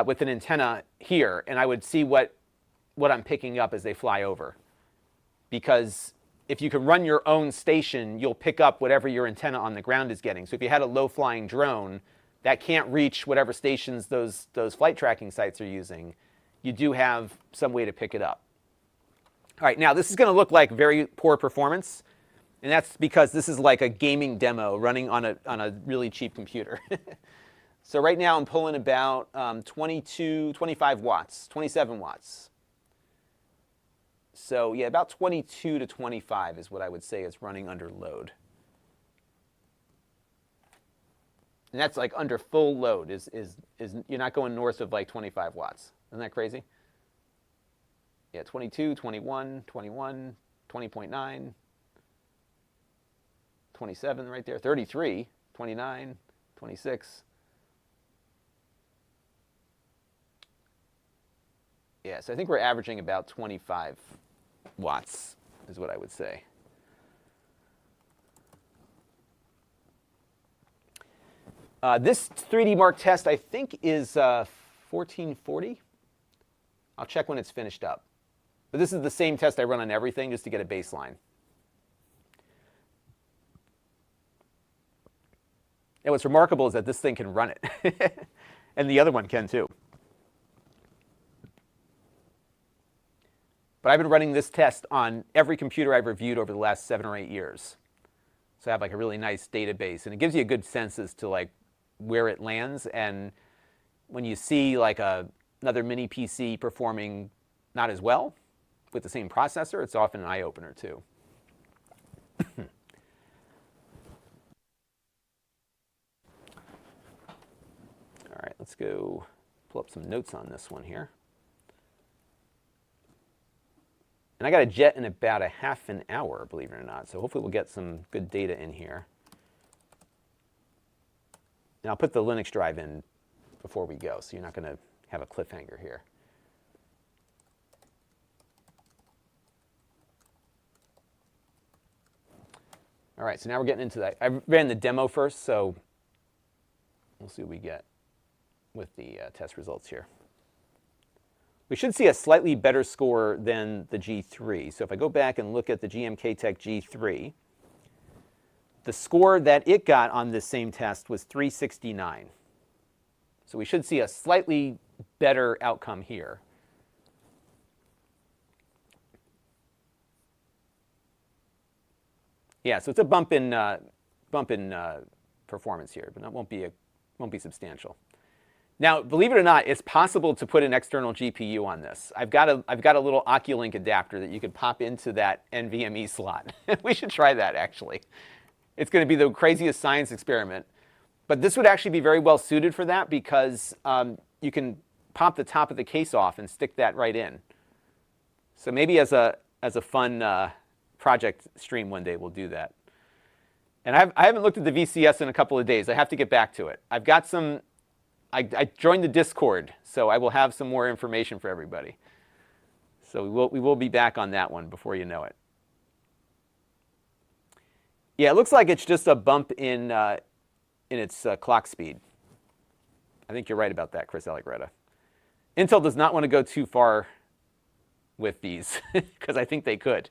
S1: with an antenna here, and I would see what I'm picking up as they fly over. Because if you can run your own station, you'll pick up whatever your antenna on the ground is getting. So if you had a low-flying drone that can't reach whatever stations those flight tracking sites are using, you do have some way to pick it up. All right, now this is going to look like very poor performance, and that's because this is like a gaming demo running on a really cheap computer. So right now I'm pulling about 25 watts, 27 watts. So yeah, about 22 to 25 is what I would say is running under load. And that's like under full load, is you're not going north of like 25 watts. Isn't that crazy? Yeah, 22, 21, 21, 20.9, 27 right there, 33, 29, 26. Yeah, so I think we're averaging about 25 watts is what I would say. This 3D Mark test, I think, is 1440. I'll check when it's finished up. But this is the same test I run on everything, just to get a baseline. And what's remarkable is that this thing can run it. And the other one can too. But I've been running this test on every computer I've reviewed over the last 7 or 8 years. So I have like a really nice database, and it gives you a good sense as to like where it lands. And when you see like another mini PC performing not as well with the same processor, it's often an eye-opener too. All right, let's go pull up some notes on this one here. And I got a jet in about a half an hour, believe it or not. So hopefully we'll get some good data in here. And I'll put the Linux drive in before we go, so you're not going to have a cliffhanger here. All right, so now we're getting into that. I ran the demo first, so we'll see what we get with the test results here. We should see a slightly better score than the G3. So if I go back and look at the Gmktec G3, the score that it got on this same test was 369. So we should see a slightly better outcome here. Yeah, so it's a bump in performance here, but that won't be substantial. Now, believe it or not, it's possible to put an external GPU on this. I've got a little Oculink adapter that you could pop into that NVMe slot. We should try that, actually. It's going to be the craziest science experiment. But this would actually be very well suited for that because you can pop the top of the case off and stick that right in. So maybe as a fun project stream one day we'll do that. And I haven't looked at the VCS in a couple of days. I have to get back to it. I've got some. I joined the Discord, so I will have some more information for everybody. So we will be back on that one before you know it. Yeah, it looks like it's just a bump in its clock speed. I think you're right about that, Chris Allegretta. Intel does not want to go too far with these because I think they could.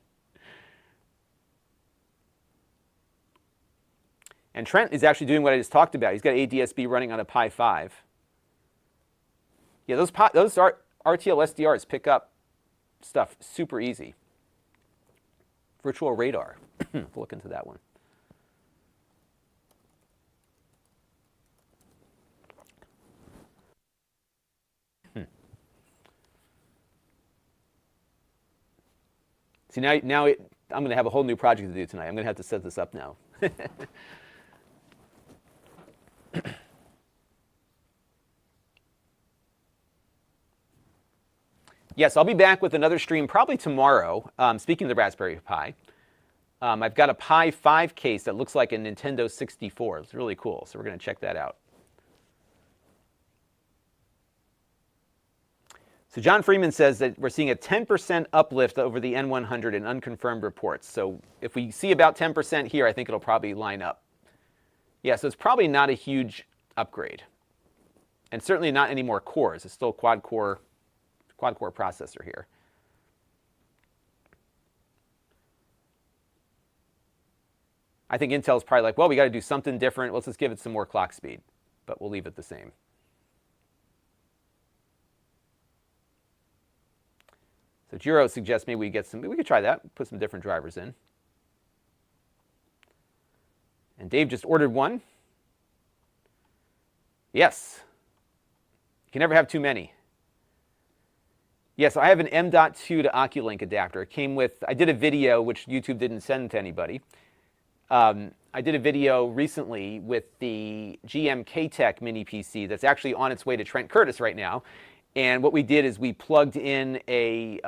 S1: And Trent is actually doing what I just talked about. He's got ADSB running on a Pi 5. Yeah, those RTL SDRs pick up stuff super easy. Virtual radar. We'll look into that one. See, now I'm going to have a whole new project to do tonight. I'm going to have to set this up now. Yes, I'll be back with another stream probably tomorrow. Speaking of the Raspberry Pi, I've got a Pi 5 case that looks like a Nintendo 64. It's really cool, so we're going to check that out. So John Freeman says that we're seeing a 10% uplift over the N100 in unconfirmed reports. So if we see about 10% here, I think it'll probably line up. Yeah, so it's probably not a huge upgrade. And certainly not any more cores. It's still quad-core processor here. I think Intel's probably like, well, we got to do something different. Let's just give it some more clock speed. But we'll leave it the same. So Jiro suggests maybe we could try that, put some different drivers in. And Dave just ordered one. Yes. You can never have too many. Yes, I have an M.2 to Oculink adapter. It came with, I did a video, which YouTube didn't send to anybody. I did a video recently with the Gmktec mini PC that's actually on its way to Trent Curtis right now. And what we did is we plugged in a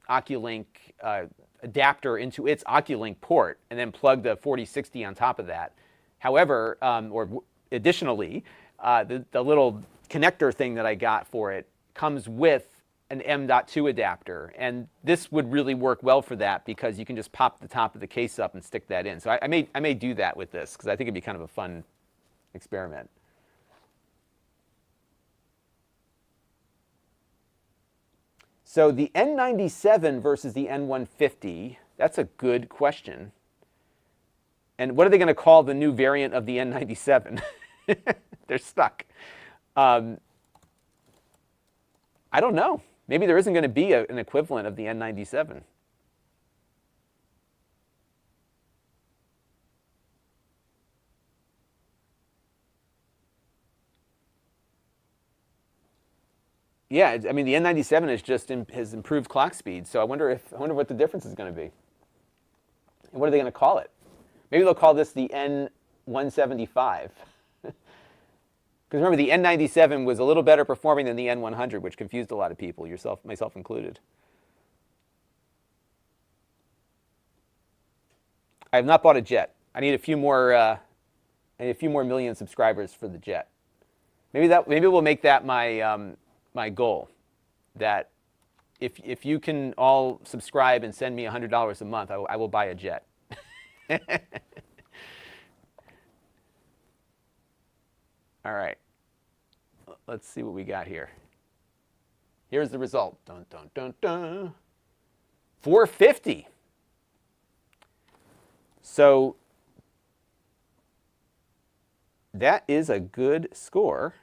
S1: Oculink adapter into its Oculink port and then plugged a 4060 on top of that. However, additionally, the little connector thing that I got for it comes with an M.2 adapter. And this would really work well for that because you can just pop the top of the case up and stick that in. So I may do that with this because I think it'd be kind of a fun experiment. So the N97 versus the N150, that's a good question. And what are they going to call the new variant of the N97? They're stuck. I don't know. Maybe there isn't going to be an equivalent of the N97. Yeah, I mean the N97 has improved clock speed, so I wonder what the difference is going to be. And what are they going to call it? Maybe they'll call this the N175. Because remember, the N97 was a little better performing than the N100, which confused a lot of people, myself included. I have not bought a Jet. I need a few more million subscribers for the Jet. Maybe we'll make that my goal, that if you can all subscribe and send me $100 a month, I will buy a Jet. All right, let's see what we got here. Here's the result. Dun, dun, dun, dun. 450. So that is a good score.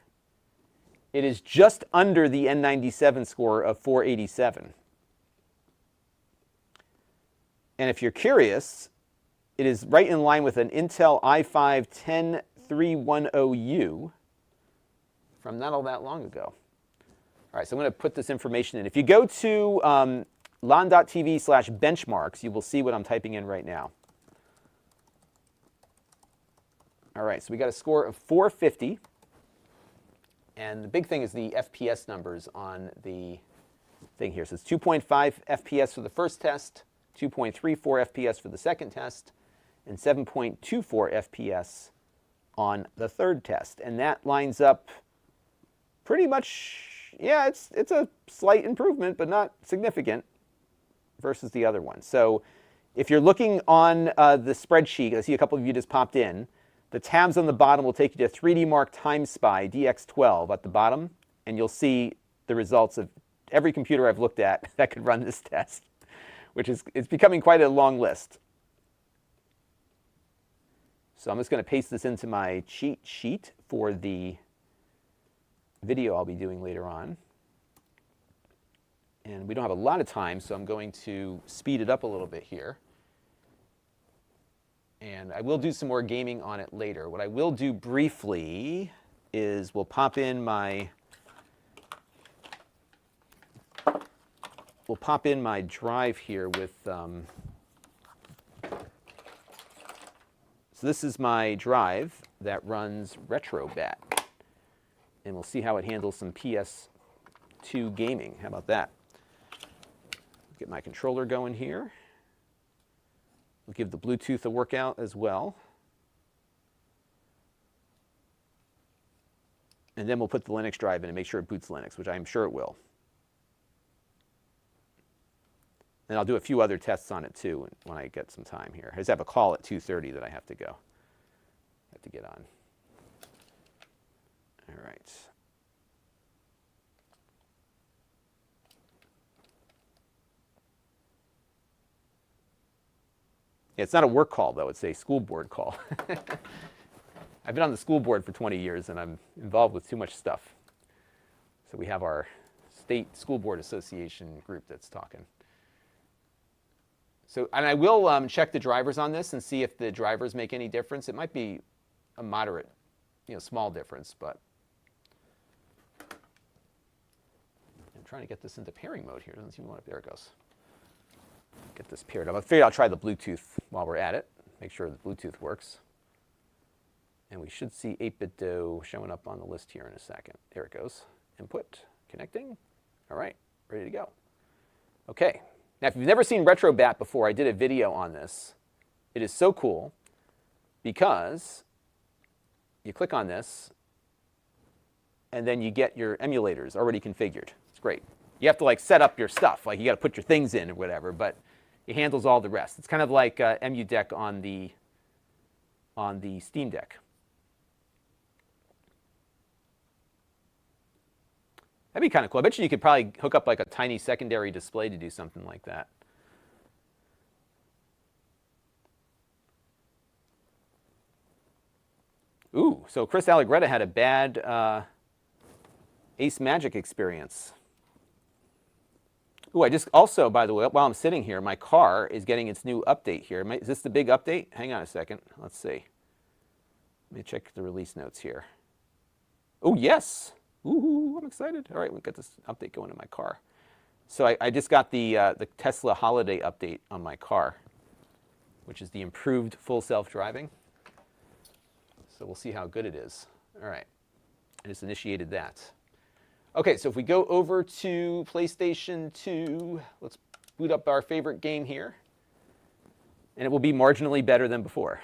S1: It is just under the N97 score of 487. And if you're curious, it is right in line with an Intel i5 10310U from not all that long ago. All right, so I'm going to put this information in. If you go to Lon.TV/benchmarks, you will see what I'm typing in right now. All right, so we got a score of 450. And the big thing is the FPS numbers on the thing here. So it's 2.5 FPS for the first test, 2.34 FPS for the second test, and 7.24 FPS on the third test. And that lines up pretty much, yeah, it's a slight improvement, but not significant versus the other one. So if you're looking on the spreadsheet, I see a couple of you just popped in, the tabs on the bottom will take you to 3D Mark Time Spy DX12 at the bottom, and you'll see the results of every computer I've looked at that could run this test, which is it's becoming quite a long list. So I'm just going to paste this into my cheat sheet for the video I'll be doing later on. And we don't have a lot of time, so I'm going to speed it up a little bit here. And I will do some more gaming on it later. What I will do briefly is we'll pop in my drive here with so this is my drive that runs RetroBat, and we'll see how it handles some PS2 gaming. How about that? Get my controller going here. We'll give the Bluetooth a workout as well. And then we'll put the Linux drive in and make sure it boots Linux, which I'm sure it will. And I'll do a few other tests on it too when I get some time here. I just have a call at 2:30 that I have to get on. All right. It's not a work call, though. It's a school board call. I've been on the school board for 20 years, and I'm involved with too much stuff. So we have our state school board association group that's talking. So, and I will check the drivers on this and see if the drivers make any difference. It might be a moderate, small difference, but I'm trying to get this into pairing mode here. Doesn't seem to want to. There it goes. Get this paired up. I figured I'll try the Bluetooth while we're at it. Make sure the Bluetooth works. And we should see 8BitDo showing up on the list here in a second. There it goes. Input, connecting. All right, ready to go. Okay. Now, if you've never seen RetroBat before, I did a video on this. It is so cool because you click on this, and then you get your emulators already configured. It's great. You have to set up your stuff. You got to put your things in or whatever, but it handles all the rest. It's kind of like Gmktec on the Steam Deck. That'd be kind of cool. I bet you could probably hook up a tiny secondary display to do something like that. Ooh, so Chris Allegretta had a bad Ace Magic experience. Ooh, I just also, by the way, while I'm sitting here, my car is getting its new update here. Is this the big update? Hang on a second. Let's see. Let me check the release notes here. Oh, yes. Ooh, I'm excited. All right, we'll get this update going in my car. So I just got the Tesla holiday update on my car, which is the improved full self-driving. So we'll see how good it is. All right. I just initiated that. Okay, so if we go over to PlayStation 2, let's boot up our favorite game here. And it will be marginally better than before.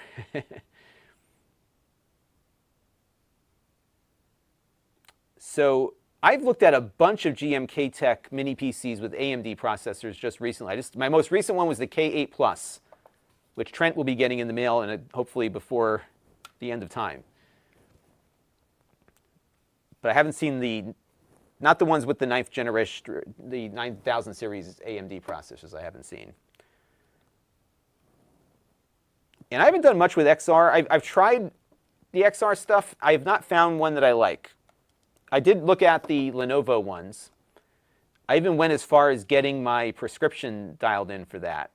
S1: So I've looked at a bunch of Gmktec mini PCs with AMD processors just recently. My most recent one was the K8 Plus, which Trent will be getting in the mail and hopefully before the end of time. But I haven't seen not the ones with the 9th generation, the 9000 series AMD processors I haven't seen. And I haven't done much with XR. I've tried the XR stuff. I have not found one that I like. I did look at the Lenovo ones. I even went as far as getting my prescription dialed in for that.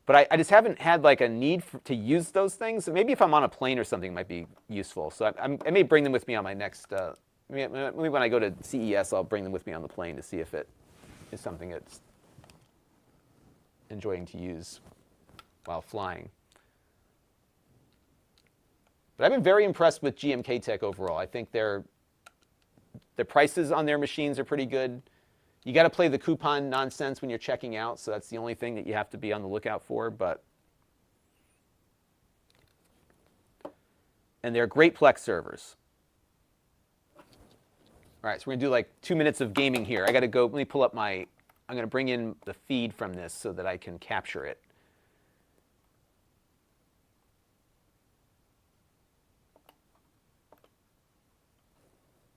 S1: But I just haven't had a need to use those things. So maybe if I'm on a plane or something, it might be useful. So I may bring them with me on my next, maybe when I go to CES, I'll bring them with me on the plane to see if it is something that's enjoying to use while flying. But I've been very impressed with Gmktec overall. I think the prices on their machines are pretty good. You got to play the coupon nonsense when you're checking out, so that's the only thing that you have to be on the lookout for. And they're great Plex servers. All right, so we're going to do like 2 minutes of gaming here. I got to go, let me pull up I'm going to bring in the feed from this so that I can capture it.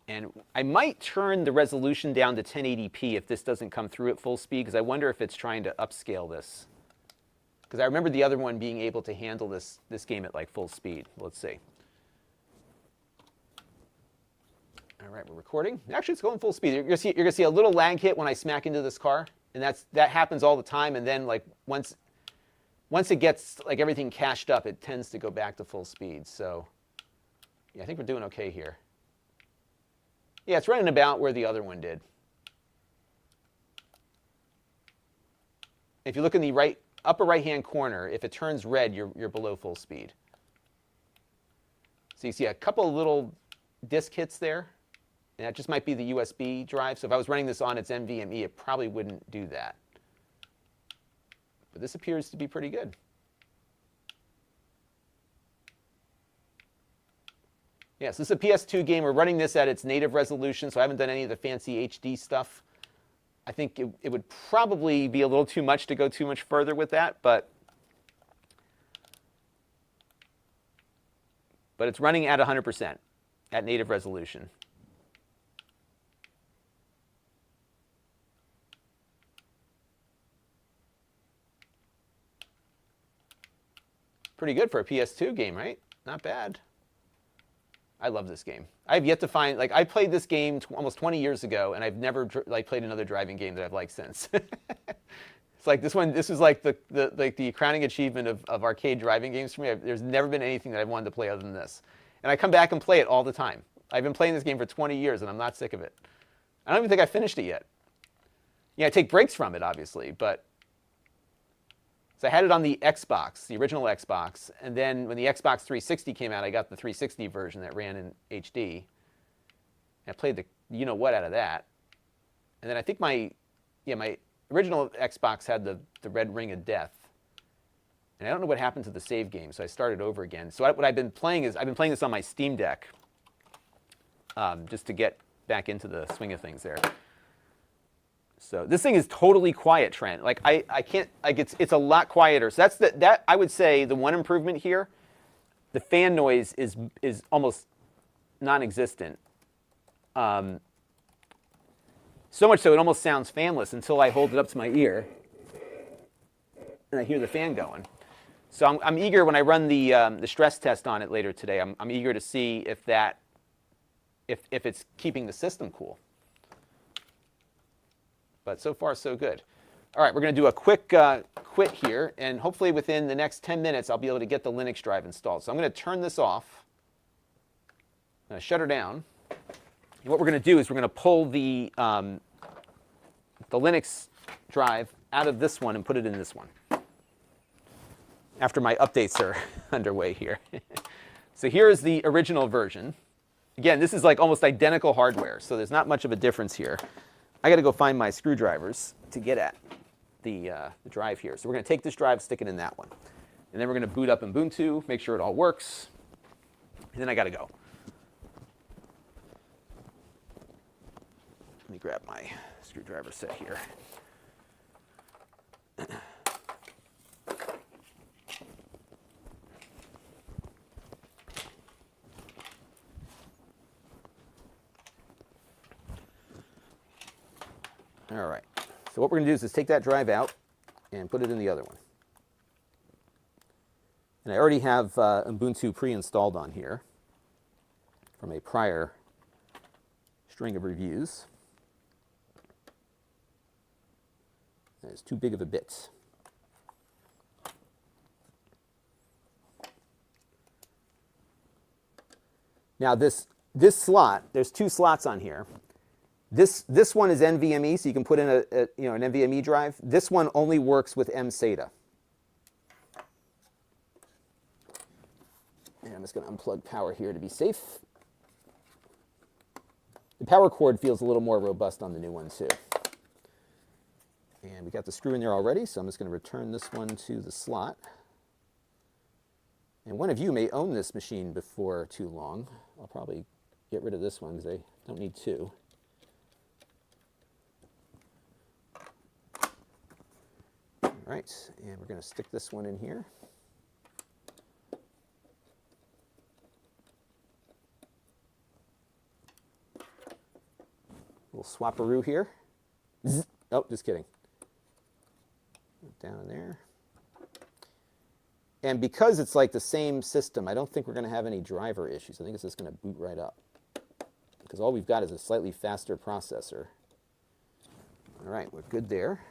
S1: And I might turn the resolution down to 1080p if this doesn't come through at full speed, because I wonder if it's trying to upscale this. Because I remember the other one being able to handle this game at like full speed. Let's see. All right, we're recording. Actually, it's going full speed. You're gonna see a little lag hit when I smack into this car, and that happens all the time. And then like once it gets like everything cached up, it tends to go back to full speed. So yeah, I think we're doing okay here. Yeah, it's running about where the other one did. If you look in the upper right-hand corner, if it turns red, you're below full speed. So you see a couple of little disk hits there, and that just might be the USB drive. So if I was running this on its NVMe, it probably wouldn't do that. But this appears to be pretty good. Yes, this is a PS2 game. We're running this at its native resolution, so I haven't done any of the fancy HD stuff. I think it would probably be a little too much to go too much further with that, but it's running at 100% at native resolution. Pretty good for a PS2 game, right? Not bad. I love this game. I've yet to find, like, I played this game almost 20 years ago, and I've never played another driving game that I've liked since. It's like this is like the crowning achievement of arcade driving games for me. There's never been anything that I've wanted to play other than this. And I come back and play it all the time. I've been playing this game for 20 years, and I'm not sick of it. I don't even think I finished it yet. Yeah, I take breaks from it, obviously, but so I had it on the Xbox, the original Xbox, and then when the Xbox 360 came out, I got the 360 version that ran in HD. I played the you-know-what out of that. And then I think my original Xbox had the red ring of death. And I don't know what happened to the save game, so I started over again. So what I've been playing is, I've been playing this on my Steam Deck, just to get back into the swing of things there. So this thing is totally quiet, Trent. Like I can't, like it's a lot quieter. So that I would say the one improvement here, the fan noise is almost non-existent. So much so it almost sounds fanless until I hold it up to my ear and I hear the fan going. So I'm eager when I run the stress test on it later today. I'm eager to see if it's keeping the system cool. But so far, so good. All right, we're going to do a quick quit here, and hopefully within the next 10 minutes, I'll be able to get the Linux drive installed. So I'm going to turn this off. I'm going to shut her down. And what we're going to do is we're going to pull the Linux drive out of this one and put it in this one, after my updates are underway here. So here's the original version. Again, this is like almost identical hardware, so there's not much of a difference here. I got to go find my screwdrivers to get at the drive here. So we're going to take this drive, stick it in that one. And then we're going to boot up Ubuntu, make sure it all works. And then I got to go. Let me grab my screwdriver set here. All right, so what we're going to do is take that drive out and put it in the other one. And I already have Ubuntu pre-installed on here from a prior string of reviews. It's too big of a bit. Now this slot, there's two slots on here. This one is NVMe, so you can put in an NVMe drive. This one only works with mSATA. And I'm just going to unplug power here to be safe. The power cord feels a little more robust on the new one too. And we got the screw in there already, so I'm just going to return this one to the slot. And one of you may own this machine before too long. I'll probably get rid of this one because I don't need two. All right, and we're going to stick this one in here. Little swapperoo here. Zzz. Oh, just kidding. Down there. And because it's like the same system, I don't think we're going to have any driver issues. I think it's just going to boot right up. Because all we've got is a slightly faster processor. All right, we're good there.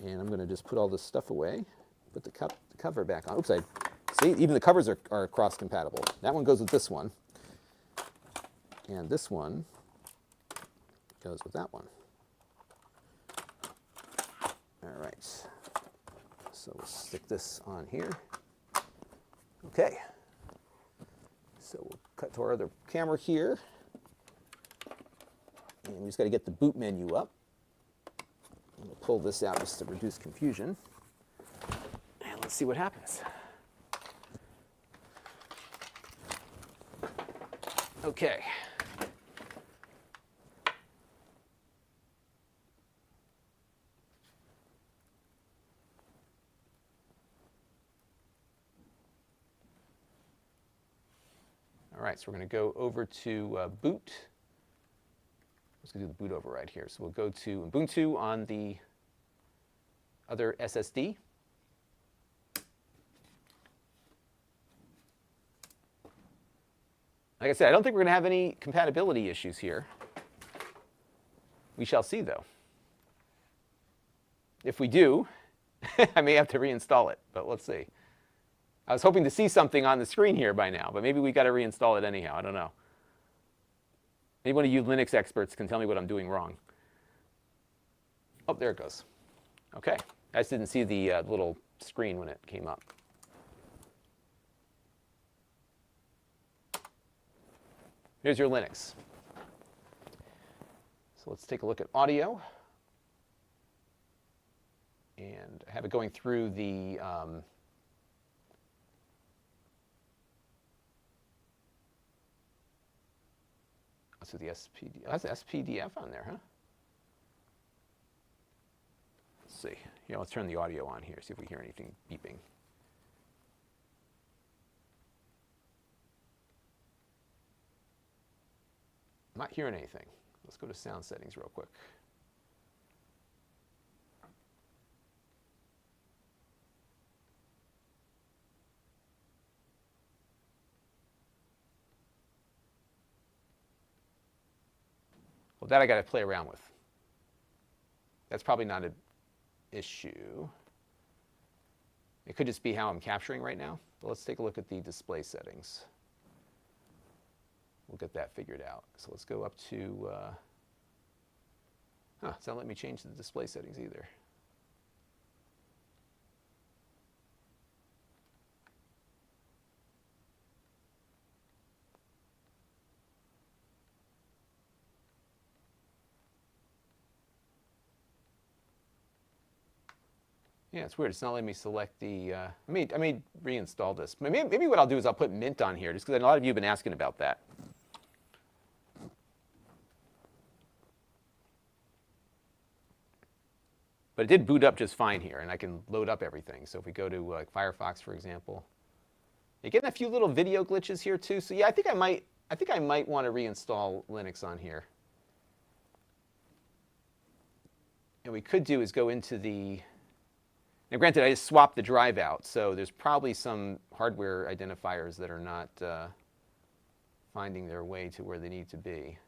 S1: And I'm going to just put all this stuff away. Put the cover back on. Oops, see, even the covers are cross-compatible. That one goes with this one. And this one goes with that one. All right. So we'll stick this on here. Okay. So we'll cut to our other camera here. And we just got to get the boot menu up. I'm going to pull this out just to reduce confusion. And let's see what happens. Okay. All right, so we're going to go over to boot. Let's do the boot override here. So we'll go to Ubuntu on the other SSD. Like I said, I don't think we're going to have any compatibility issues here. We shall see, though. If we do, I may have to reinstall it, but let's see. I was hoping to see something on the screen here by now, but maybe we got to reinstall it anyhow. I don't know. Maybe one of you Linux experts can tell me what I'm doing wrong. Oh, there it goes. Okay. I just didn't see the little screen when it came up. Here's your Linux. So let's take a look at audio. And I have it going through the so the SPD, oh, that's SPDF on there, huh? Let's see. Here, let's turn the audio on here, see if we hear anything beeping. I'm not hearing anything. Let's go to sound settings real quick. Well, that I got to play around with. That's probably not an issue. It could just be how I'm capturing right now. But let's take a look at the display settings. We'll get that figured out. So let's go up to, it's not letting me change the display settings either. Yeah, it's weird. It's not letting me select the, I may reinstall this. Maybe what I'll do is I'll put Mint on here, just because a lot of you have been asking about that. But it did boot up just fine here, and I can load up everything. So if we go to Firefox, for example, you're getting a few little video glitches here too. So yeah, I think I might want to reinstall Linux on here. And we could do is go into the. Now, granted, I just swapped the drive out, so there's probably some hardware identifiers that are not finding their way to where they need to be.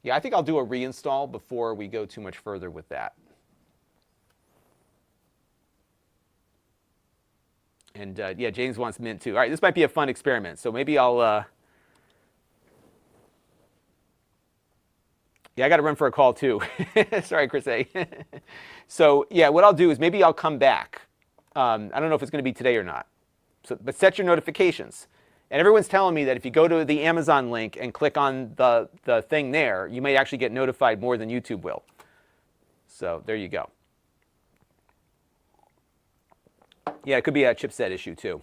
S1: Yeah, I think I'll do a reinstall before we go too much further with that. And yeah, James wants Mint too. All right, this might be a fun experiment, so maybe I'll. Yeah, I got to run for a call too. Sorry, Chris A. So yeah, what I'll do is maybe I'll come back. I don't know if it's going to be today or not. So, but set your notifications. And everyone's telling me that if you go to the Amazon link and click on the thing there, you may actually get notified more than YouTube will. So there you go. Yeah, it could be a chipset issue too.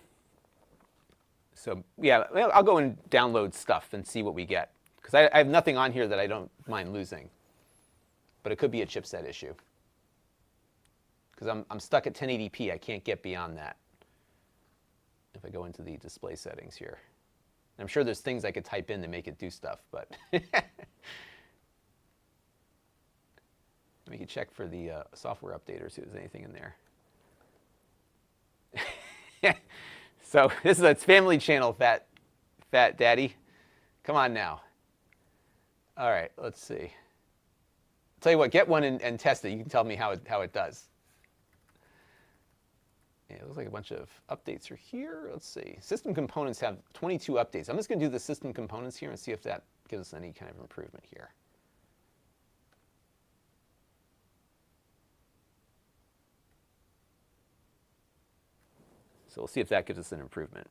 S1: So yeah, I'll go and download stuff and see what we get. Because I have nothing on here that I don't mind losing. But it could be a chipset issue. Because I'm stuck at 1080p. I can't get beyond that. If I go into the display settings here. I'm sure there's things I could type in to make it do stuff, but we can check for the software updater, see if there's anything in there. So this is a family channel, Fat Daddy. Come on now. All right, let's see. I'll tell you what, get one and test it. You can tell me how it does. Yeah, it looks like a bunch of updates are here. Let's see. System components have 22 updates. I'm just going to do the system components here and see if that gives us any kind of improvement here. So we'll see if that gives us an improvement.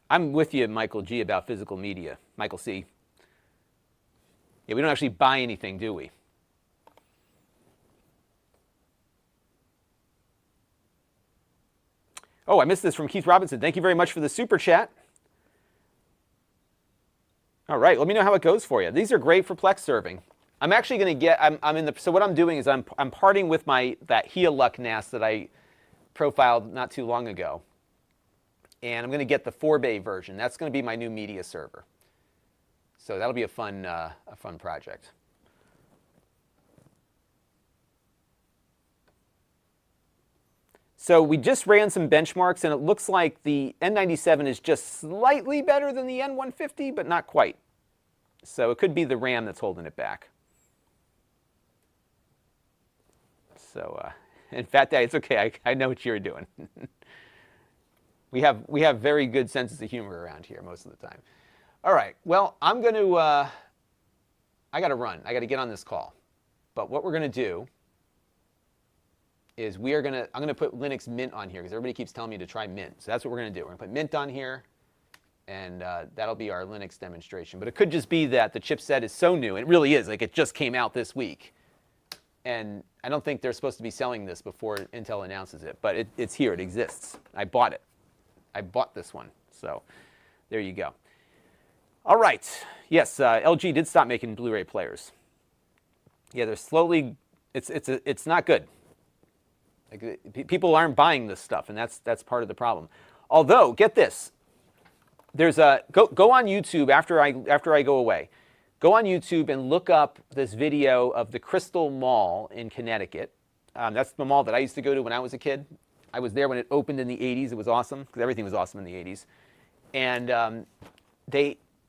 S1: I'm with you, Michael G, about physical media. Michael C. Yeah, we don't actually buy anything, do we? Oh, I missed this from Keith Robinson. Thank you very much for the super chat. All right, let me know how it goes for you. These are great for Plex serving. I'm actually going to get, so what I'm doing is I'm parting with that Healuck NAS that I profiled not too long ago. And I'm going to get the 4-bay version. That's going to be my new media server. So that'll be a fun project. So we just ran some benchmarks, and it looks like the N97 is just slightly better than the N150, but not quite. So it could be the RAM that's holding it back. So, and Fat Daddy, it's okay. I know what you're doing. We have very good senses of humor around here most of the time. All right. Well, I'm going to. I got to run. I got to get on this call. But what we're going to do is I'm going to put Linux Mint on here because everybody keeps telling me to try Mint. So that's what we're going to do. We're going to put Mint on here, and that'll be our Linux demonstration. But it could just be that the chipset is so new. And it really is. Like, it just came out this week. And I don't think they're supposed to be selling this before Intel announces it. But it's here. It exists. I bought it. I bought this one. So there you go. All right. Yes, LG did stop making Blu-ray players. Yeah, they're slowly. It's not good. Like, people aren't buying this stuff, and that's part of the problem. Although, get this. There's go on YouTube after I go away. Go on YouTube and look up this video of the Crystal Mall in Connecticut. That's the mall that I used to go to when I was a kid. I was there when it opened in the 80s. It was awesome because everything was awesome in the 80s. And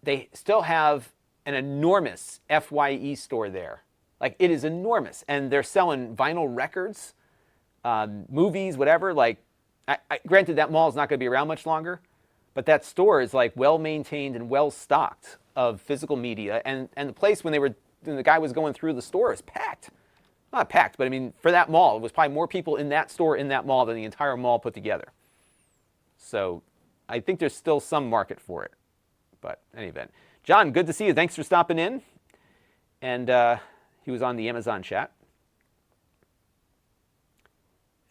S1: they still have an enormous FYE store there. Like, it is enormous. And they're selling vinyl records, movies, whatever. Like, granted, that mall is not going to be around much longer. But that store is, like, well-maintained and well-stocked of physical media. And the place, when the guy was going through the store, is packed. Not packed, but I mean, for that mall, it was probably more people in that store, in that mall, than the entire mall put together. So I think there's still some market for it. But in any event. John, good to see you. Thanks for stopping in. And he was on the Amazon chat.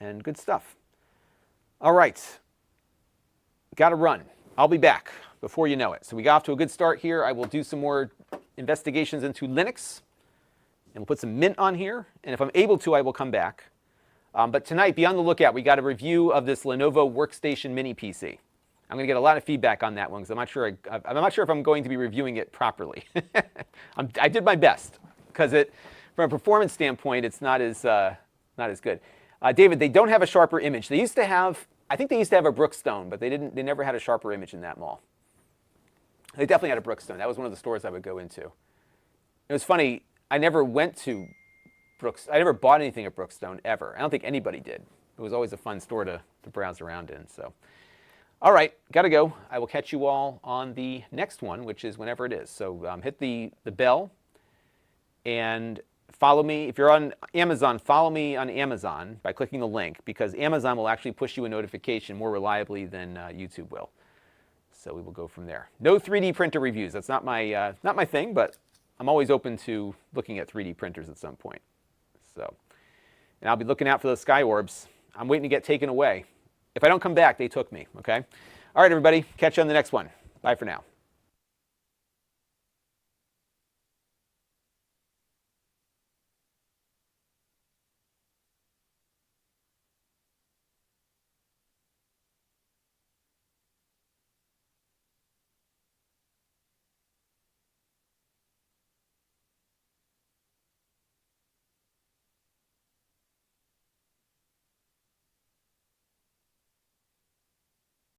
S1: And good stuff. All right. Got to run. I'll be back before you know it. So we got off to a good start here. I will do some more investigations into Linux. And we'll put some Mint on here. And if I'm able to, I will come back. But tonight, be on the lookout. We got a review of this Lenovo Workstation Mini PC. I'm going to get a lot of feedback on that one because I'm not sure if I'm going to be reviewing it properly. I did my best because from a performance standpoint, it's not as good. David, they don't have a sharper image. They used to have, I think they used to have a Brookstone, but they never had a sharper image in that mall. They definitely had a Brookstone. That was one of the stores I would go into. It was funny. I never went to I never bought anything at Brookstone ever. I don't think anybody did. It was always a fun store to browse around in. So. All right, got to go. I will catch you all on the next one, which is whenever it is. So hit the bell and follow me. If you're on Amazon, follow me on Amazon by clicking the link, because Amazon will actually push you a notification more reliably than YouTube will. So we will go from there. No 3D printer reviews. That's not my thing, but I'm always open to looking at 3D printers at some point. So, and I'll be looking out for those sky orbs. I'm waiting to get taken away. If I don't come back, they took me, okay? All right, everybody. Catch you on the next one. Bye for now.